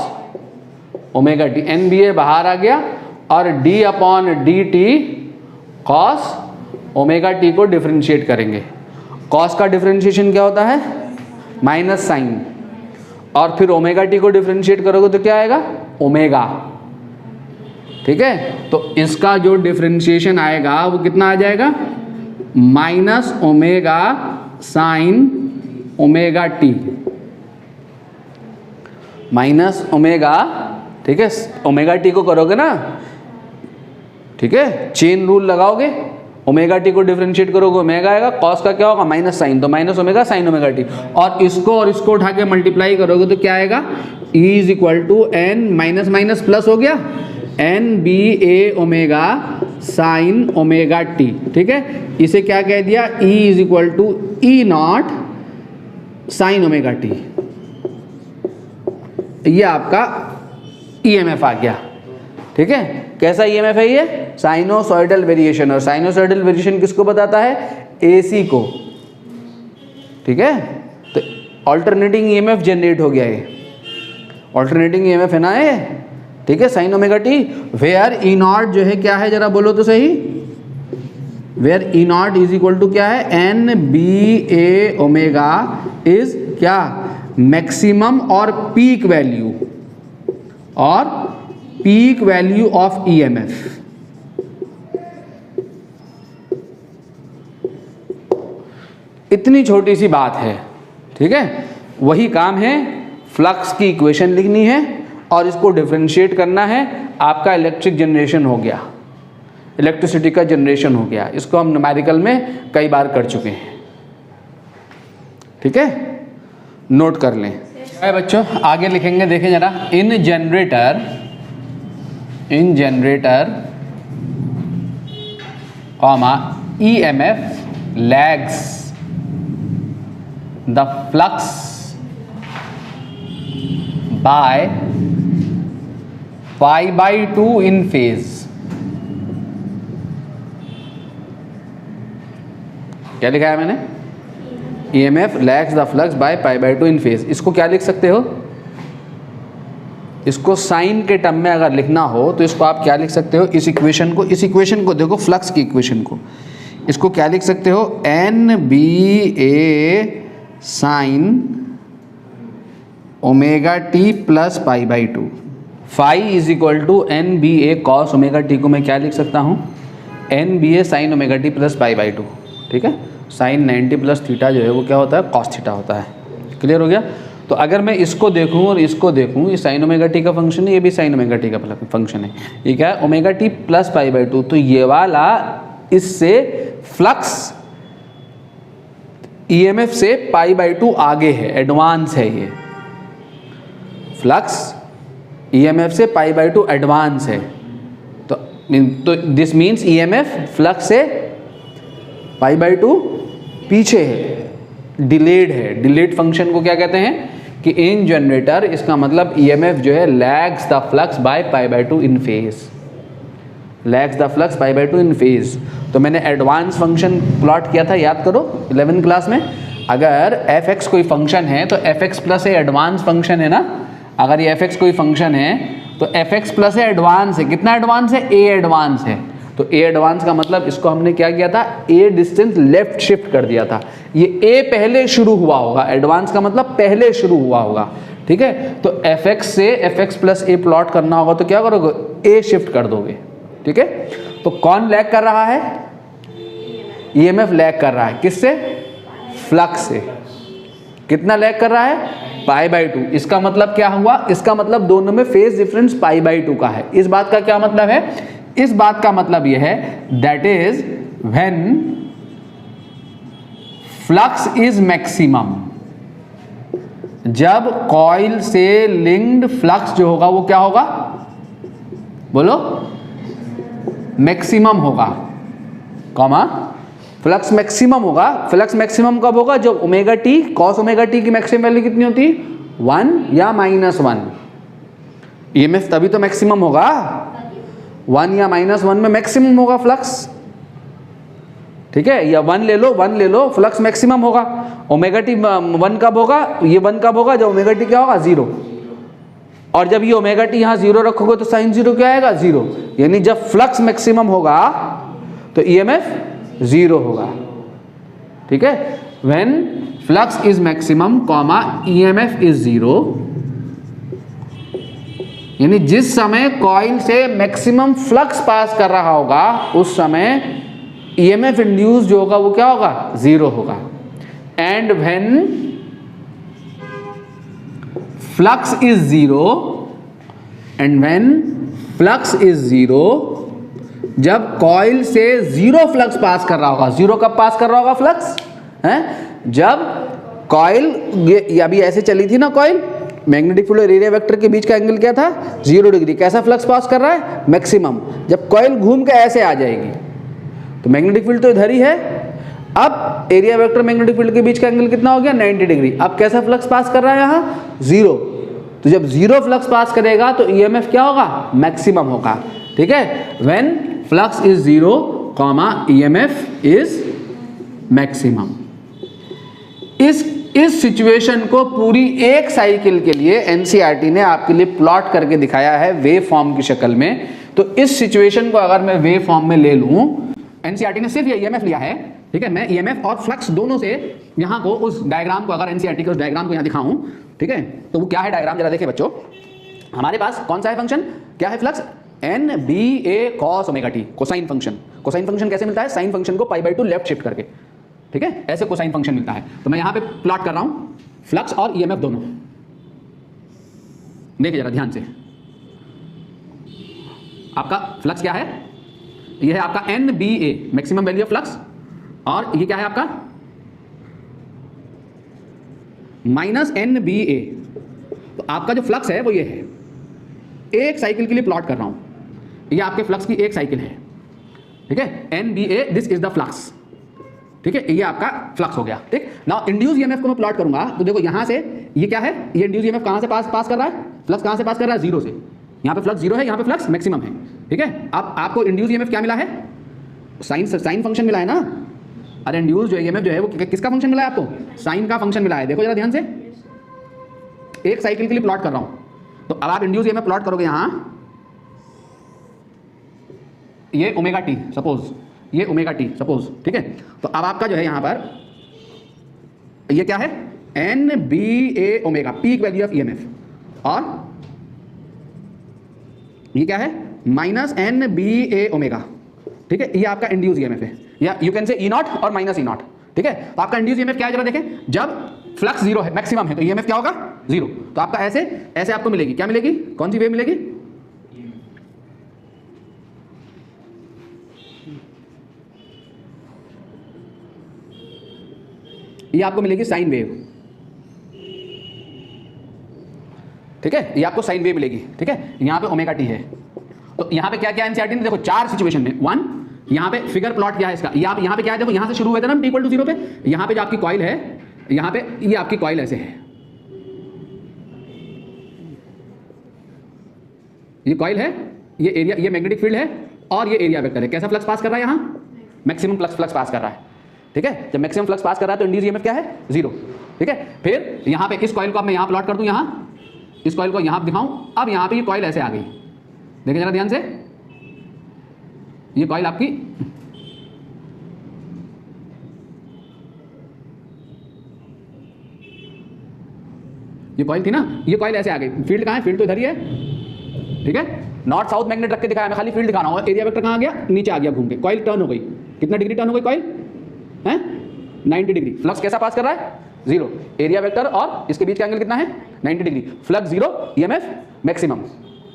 omega T, N B A बाहर आ गया, और D upon D T cos omega T को डिफरेंशिएट करेंगे। कॉस का डिफरेंशिएशन क्या होता है, माइनस साइन, और फिर ओमेगा टी को डिफरेंशिएट करोगे तो क्या आएगा, ओमेगा, ठीक है। तो इसका जो डिफरेंशिएशन आएगा वो कितना आ जाएगा, minus omega sine omega T, minus omega, ठीक है, ओमेगा टी को करोगे ना, ठीक है, चेन रूल लगाओगे, ओमेगा टी को डिफरेंशिएट करोगे ओमेगा आएगा, कॉस का क्या होगा, माइनस साइन, तो minus omega sine omega T, और इसको उठा के मल्टीप्लाई करोगे तो क्या आएगा, E is equal to N minus minus plus हो गया, N B A omega sine omega t, ठीक है। इसे क्या कह दिया, E is equal to E naught sine omega t, ये आपका ईएमएफ आ गया, ठीक है। कैसा ईएमएफ है ये, साइनोसॉइडल वेरिएशन, और साइनोसॉइडल वेरिएशन किसको बताता है, एसी को, ठीक है। तो ऑल्टरनेटिंग ईएमएफ जनरेट हो गया, ये ऑल्टरनेटिंग ईएमएफ है ना ये, ठीक है, sine omega t. Where E naught जो है क्या है, जरा बोलो तो सही, where E naught is equal to क्या है, N B A omega is क्या, मैक्सिमम और पीक वैल्यू, और पीक वैल्यू ऑफ ईएमएफ। इतनी छोटी सी बात है, ठीक है। वही काम है, फ्लक्स की इक्वेशन लिखनी है और इसको डिफरेंशिएट करना है, आपका इलेक्ट्रिक जनरेशन हो गया, इलेक्ट्रिसिटी का जनरेशन हो गया। इसको हम न्यूमेरिकल में कई बार कर चुके हैं, ठीक है, नोट कर लें। बच्चों आगे लिखेंगे, देखें जरा, in generator comma EMF lags the flux by pi by 2 in phase. क्या लिखा है मैंने, EMF lags the flux by pi by 2 in phase. इसको क्या लिख सकते हो, इसको साइन के टर्म में अगर लिखना हो तो इसको आप क्या लिख सकते हो, इस इक्वेशन को देखो, फ्लक्स की इक्वेशन को, इसको क्या लिख सकते हो, N B A sine omega t plus pi by 2, phi is equal to N B A cos omega T को मैं क्या लिख सकता हूँ, N B A sine omega t plus pi by 2, ठीक है। साइन 90 प्लस थीटा जो है वो क्या होता है, कॉस थीटा होता है। क्लियर हो गया। तो अगर मैं इसको देखूं और इसको देखूं, ये साइन ओमेगा टी का फंक्शन है, ये भी साइन ओमेगा टी का फंक्शन है, ये क्या है, omega t plus pi by 2। तो ये वाला इससे फ्लक्स ईएमएफ से पाई बाई 2 आगे है, एडवांस है, ये फ्लक्स ईएमएफ से पाई बाई 2 एडवांस है। तो दिस मीन्स ईएमएफ फ्लक्स से पाई बाई 2 पीछे है, डिलेड है। डिलेड फंक्शन को क्या कहते हैं कि इन जनरेटर, इसका मतलब ईएमएफ जो है lags the flux by pi by 2 in phase, lags the flux pi by 2 in phase. तो मैंने एडवांस फंक्शन प्लॉट किया था, याद करो 11th क्लास में। अगर एफ एक्स कोई फंक्शन है तो एफ एक्स प्लस ए एडवांस फंक्शन है ना, अगर ये एफ एक्स कोई फंक्शन है तो एफ एक्स प्लस है एडवांस है, कितना एडवांस है, ए एडवांस है। तो ए एडवांस का मतलब इसको हमने क्या किया था, ए डिस्टेंस लेफ्ट शिफ्ट कर दिया था। ये ए पहले शुरू हुआ होगा, एडवांस का मतलब पहले शुरू हुआ होगा, ठीक है। तो एफ एक्स से एफ एक्स प्लस ए प्लॉट करना होगा तो क्या करोगे, ए शिफ्ट कर दोगे, ठीक है। तो कौन लैग कर रहा है, ईएमएफ लैग कर रहा है, किससे, फ्लक्स से। कितना लैग कर रहा है, π/2। इसका मतलब क्या हुआ, इसका मतलब दोनों में फेज डिफरेंस π/2 का है। इस बात का क्या मतलब है, इस बात का मतलब यह है that is when flux is maximum, जब कॉइल से लिंक्ड फ्लक्स जो होगा वो क्या होगा, बोलो, मैक्सिमम होगा, कॉमा फ्लक्स मैक्सिमम होगा। फ्लक्स मैक्सिमम कब होगा, जब omega T, cos omega T की मैक्सिमम वैल्यू कितनी होती, 1 या -1। ईएमएफ तभी तो मैक्सिमम होगा, 1 या -1 में मैक्सिमम होगा फ्लक्स, ठीक है। या 1 ले लो, 1 ले लो, फ्लक्स मैक्सिमम होगा। ओमेगा टी 1 कब होगा, ये 1 कब होगा, जब ओमेगा टी क्या होगा, 0। और जब ये ओमेगा टी यहाँ 0 रखोगे तो साइन 0 क्या आएगा, 0। यानी जब फ्लक्स मैक्सिमम होगा तो ईएमएफ 0 होगा, ठीक है। When flux is maximum comma EMF is 0, यानी जिस समय कॉइल से मैक्सिमम फ्लक्स पास कर रहा होगा उस समय ईएमएफ इंड्यूस जो होगा वो क्या होगा, 0 होगा। And when flux is 0, and when flux is 0, जब कॉइल से 0 फ्लक्स पास कर रहा होगा, 0 कब पास कर रहा होगा फ्लक्स है, जब कॉइल ये अभी ऐसे चली थी ना कॉइल, मैग्नेटिक फील्ड और एरिया वेक्टर के बीच का एंगल क्या था, 0 डिग्री। कैसा फ्लक्स पास कर रहा है, मैक्सिमम। जब कॉइल घूम के ऐसे आ जाएगी तो मैग्नेटिक फील्ड तो इधर ही है, अब एरिया वेक्टर मैग्नेटिक फील्ड के बीच का एंगल कितना हो गया, 90 डिग्री। अब कैसा फ्लक्स पास कर रहा है यहाँ, 0। तो जब 0 फ्लक्स पास करेगा तो ईएमएफ क्या होगा, मैक्सिमम होगा, ठीक है। When flux is 0 comma EMF is maximum. इस सिचुएशन को पूरी एक साइकिल के लिए एनसीईआरटी ने आपके लिए प्लॉट करके दिखाया है वेव फॉर्म की शक्ल में। तो इस सिचुएशन को अगर मैं वेव फॉर्म में ले लूं, एनसीईआरटी ने सिर्फ ये ईएमएफ लिया है, ठीक है। मैं ईएमएफ और फ्लक्स दोनों से यहाँ को उस डायग्राम को, अगर एनसीईआरटी के उस डायग्राम को यहाँ दिखाऊं, ठीक है, तो वो क्या है डायग्राम, जरा देखें बच्चों। हमारे पास कौन सा है फंक्शन, क्या है flux, NBA cos omega T, cosine function. Cosine function कैसे मिलता है, साइन फंक्शन को π/2 लेफ्ट शिफ्ट करके, ठीक है, ऐसे कोसाइन फंक्शन मिलता है। तो मैं यहाँ पे प्लॉट कर रहा हूँ फ्लक्स और ईएमएफ दोनों, देखिए जरा ध्यान से। आपका फ्लक्स क्या है, ये है आपका NBA maximum value of flux, और ये क्या है आपका -NBA। तो आपका जो फ्लक्स है वो ये है, एक साइकिल के लिए प्लॉट कर रहा हूं, ये आपके फ्लक्स की एक साइकिल है, ठीक है। NBA this is the flux, ठीक है, ये आपका फ्लक्स हो गया, ठीक। नाउ इंड्यूस ईएमएफ को मैं प्लॉट करूंगा तो देखो यहां से ये क्या है, ये इंड्यूस ईएमएफ कहां से पास कर रहा है, फ्लक्स कहां से पास कर रहा है, 0 से। यहां पे फ्लक्स 0 है, यहां पे फ्लक्स मैक्सिमम है, ठीक है। अब आपको इंड्यूस ईएमएफ क्या मिला है, साइन फंक्शन मिला है ना। अरे इंड्यूस जो ईएमएफ जो है वो किसका फंक्शन मिला है आपको, साइन का फंक्शन मिला है। देखो जरा ध्यान से, एक साइकिल के लिए प्लॉट कर रहा हूं, तो अब आप इंड्यूस ईएमएफ प्लॉट करोगे यहां, ये ओमेगा टी सपोज, ये ओमेगा टी सपोज, ठीक है। तो अब आपका जो है यहां पर ये क्या है, NBA omega, peak value of EMF, और ये क्या है -NBA ओमेगा, ठीक है। ये आपका इंड्यूस ईएमएफ है, या यू कैन से E0 और -E0, ठीक है। तो आपका इंड्यूस ईएमएफ क्या है जरा देखें, जब फ्लक्स 0 है, मैक्सिमम है, तो ईएमएफ क्या होगा, 0। तो आपका ऐसे आपको मिलेगी, क्या मिलेगी, कौन सी वेव मिलेगी, ये आपको मिलेगी साइन वेव, ठीक है, ये आपको साइन वेव मिलेगी, ठीक है। यहां पे ओमेगा टी है, तो यहां पे क्या क्या एनसीईआरटी ने देखो 4 सिचुएशन में, 1 यहां पे फिगर प्लॉट किया है इसका, यहां पे क्या है देखो, यहां से शुरू हुए थे ना T = 0 पे, यहां पे जो आपकी कॉइल है, यहां पे ये आपकी कॉइल ऐसे है, ये कॉइल है, ये एरिया, ये मैग्नेटिक फील्ड है, और ये एरिया वेक्टर है। कैसा फ्लक्स पास कर रहा है यहां, मैक्सिमम फ्लक्स पास कर रहा है, ठीक है। जब मैक्सिमम फ्लक्स पास कर रहा है तो इंड्यूस ईएमएफ क्या है, 0, ठीक है। फिर यहां पे इस कॉइल को अब मैं यहां प्लॉट कर दूं, यहां इस कॉइल को यहाँ दिखाऊं, अब यहाँ पे ये कॉइल ऐसे आ गई, देखें जरा ध्यान से, ये कॉइल आपकी ये कॉइल थी ना, ये कॉइल ऐसे आ गई, फील्ड कहाँ है, फील्ड तो इधर ही है, ठीक है। नॉर्थ साउथ मैग्नेट रख के दिखाया, मैं खाली फील्ड दिखा रहा हूँ, एरिया वेक्टर कहाँ आ गया, नीचे आ गया घूम के, कॉइल टर्न हो गई, कितना डिग्री टर्न हो गई कॉइल है 90 डिग्री। फ्लक्स कैसा पास कर रहा है, जीरो, एरिया वेक्टर और इसके बीच का एंगल कितना है 90 degree, flux zero, EMF maximum,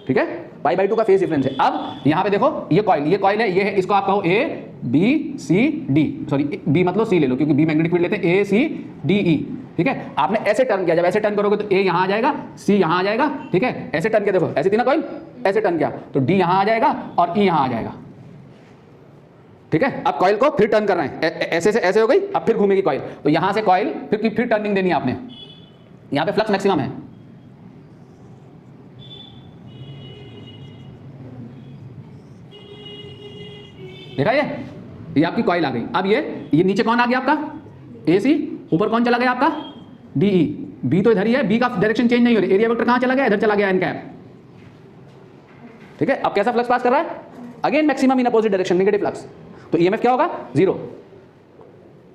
ठीक है, π/2 का फेज डिफरेंस है। अब यहाँ पे देखो ये कॉइल है, ये है, इसको आप कहो A B C D, sorry B मतलब सी ले लो क्योंकि बी मैग्नेटिक फील्ड लेते हैं, ए सी डी ई, ठीक है। आपने ऐसे टर्न किया, जब ऐसे टर्न करोगे तो ए यहाँ आ जाएगा, सी यहाँ आ जाएगा, ठीक है, ऐसे टर्न किया, देखो ऐसे थी ना कॉइल, ऐसे टर्न किया तो डी यहाँ आ जाएगा और ई यहाँ आ जाएगा, ठीक है। अब कॉइल को फिर टर्न कर रहे हैं, ऐसे से ऐसे हो गई, अब फिर घूमेगी कॉइल, तो यहां से कॉइल फिर टर्निंग देनी है आपने, यहां पे फ्लक्स मैक्सिमम है, देखा ये आपकी कॉइल आ गई। अब ये नीचे कौन आ गया आपका ए सी, ऊपर कौन चला गया आपका डी ई, बी तो इधर ही है, बी का डायरेक्शन चेंज नहीं हो रही, एरिया वेक्टर कहां चला गया, इधर चला गया एन कैप, ठीक है। अब कैसा फ्लक्स पास कर रहा है, again maximum in opposite direction, negative flux, तो ईएमएफ क्या होगा जीरो,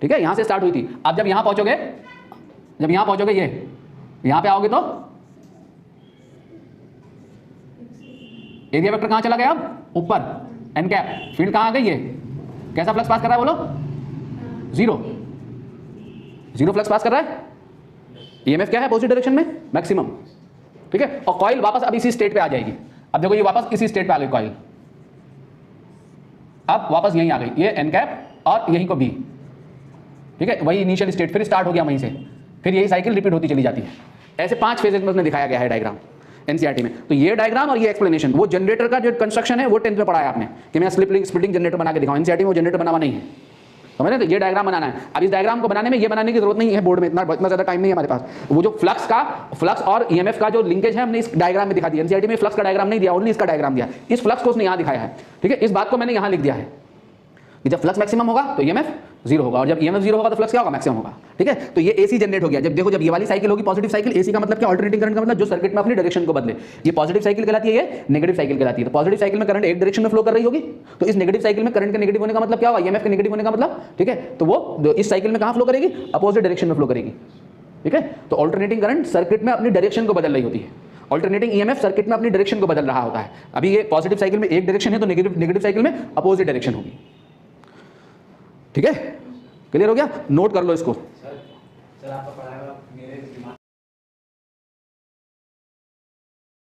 ठीक है। यहां से स्टार्ट हुई थी, अब जब यहां पहुंचोगे, जब यहां पहुंचोगे, ये यहां पे आओगे तो एरिया वेक्टर कहां चला गया, अब ऊपर एन कैप, फील्ड कहां आ गई, ये कैसा फ्लक्स पास कर रहा है बोलो, जीरो फ्लक्स पास कर रहा है, ईएमएफ क्या है अपोजिट डायरेक्शन में मैक्सिमम, ठीक है। और कॉइल वापस अब इसी स्टेट पे आ जाएगी, अब देखो ये वापस इसी स्टेट पे आ गई कॉइल, अब वापस यहीं आ गई, ये एन कैप और यहीं को बी, ठीक है, वही इनिशियल स्टेट, फिर स्टार्ट हो गया वहीं से, फिर यही साइकिल रिपीट होती चली जाती है। ऐसे 5 फेजेस में उसने दिखाया गया है डायग्राम एनसीईआरटी में। तो ये डायग्राम और ये एक्सप्लेनेशन, वो जनरेटर का जो कंस्ट्रक्शन है वो 10th में पढ़ा है आपने कि मैं स्प्लिटिंग जनरेटर बना के दिखाऊं, एनसीईआरटी में वो जनरेटर बना हुआ नहीं है, समझ रहे, तो ये डायग्राम बनाना है। अब इस डायग्राम को बनाने में ये बनाने की जरूरत नहीं है बोर्ड में, इतना ज़्यादा टाइम नहीं है हमारे पास। वो जो फ्लक्स और ईएमएफ का जो लिंकेज है हमने इस डायग्राम में दिखा दिया, एनसीईआरटी में फ्लक्स का डायग्राम नहीं दिया, ओनली इसका डायग्राम दिया, इस फ्लक्स को उसने यहाँ दिखाया है, ठीक है। इस बात को मैंने यहाँ लिख दिया है कि जब फ्लक्स मैक्सिमम होगा तो ईएमएफ जीरो होगा, और जब ईएमएफ जीरो होगा तो फ्लक्स क्या होगा, मैक्सिमम होगा, ठीक है। तो ये एसी जनरेट हो गया। जब देखो, जब ये वाली साइकिल होगी पॉजिटिव साइकिल, एसी का मतलब क्या, अल्टरनेटिंग करंट का मतलब जो सर्किट में अपनी डायरेक्शन को बदले, ये पॉजिटिव साइकिल कहलाती है, ये नेगेटिव साइकिल कहलाती है। तो पॉजिटिव साइकिल में करंट एक डायरेक्शन में फ्लो कर रही होगी, तो इस नेगेटिव साइकिल में करंट के नेगेटिव होने का मतलब क्या होगा, ईएमएफ के नेगेटिव होने का मतलब, ठीक है। तो वो इस साइकिल में कहां फ्लो करेगी, अपोजिट डायरेक्शन में फ्लो करेगी, ठीक है। तो अल्टरनेटिंग करंट सर्किट में अपनी डायरेक्शन को बदल रही होती है, अल्टरनेटिंग ईएमएफ सर्किट में अपनी डायरेक्शन को बदल रहा होता है। अभी ये पॉजिटिव साइकिल में एक डायरेक्शन है, तो नेगेटिव साइकिल में अपोजिट डायरेक्शन होगी, ठीक है। क्लियर हो गया, नोट कर लो इसको। सर आपका पढ़ाया हुआ मेरे दिमाग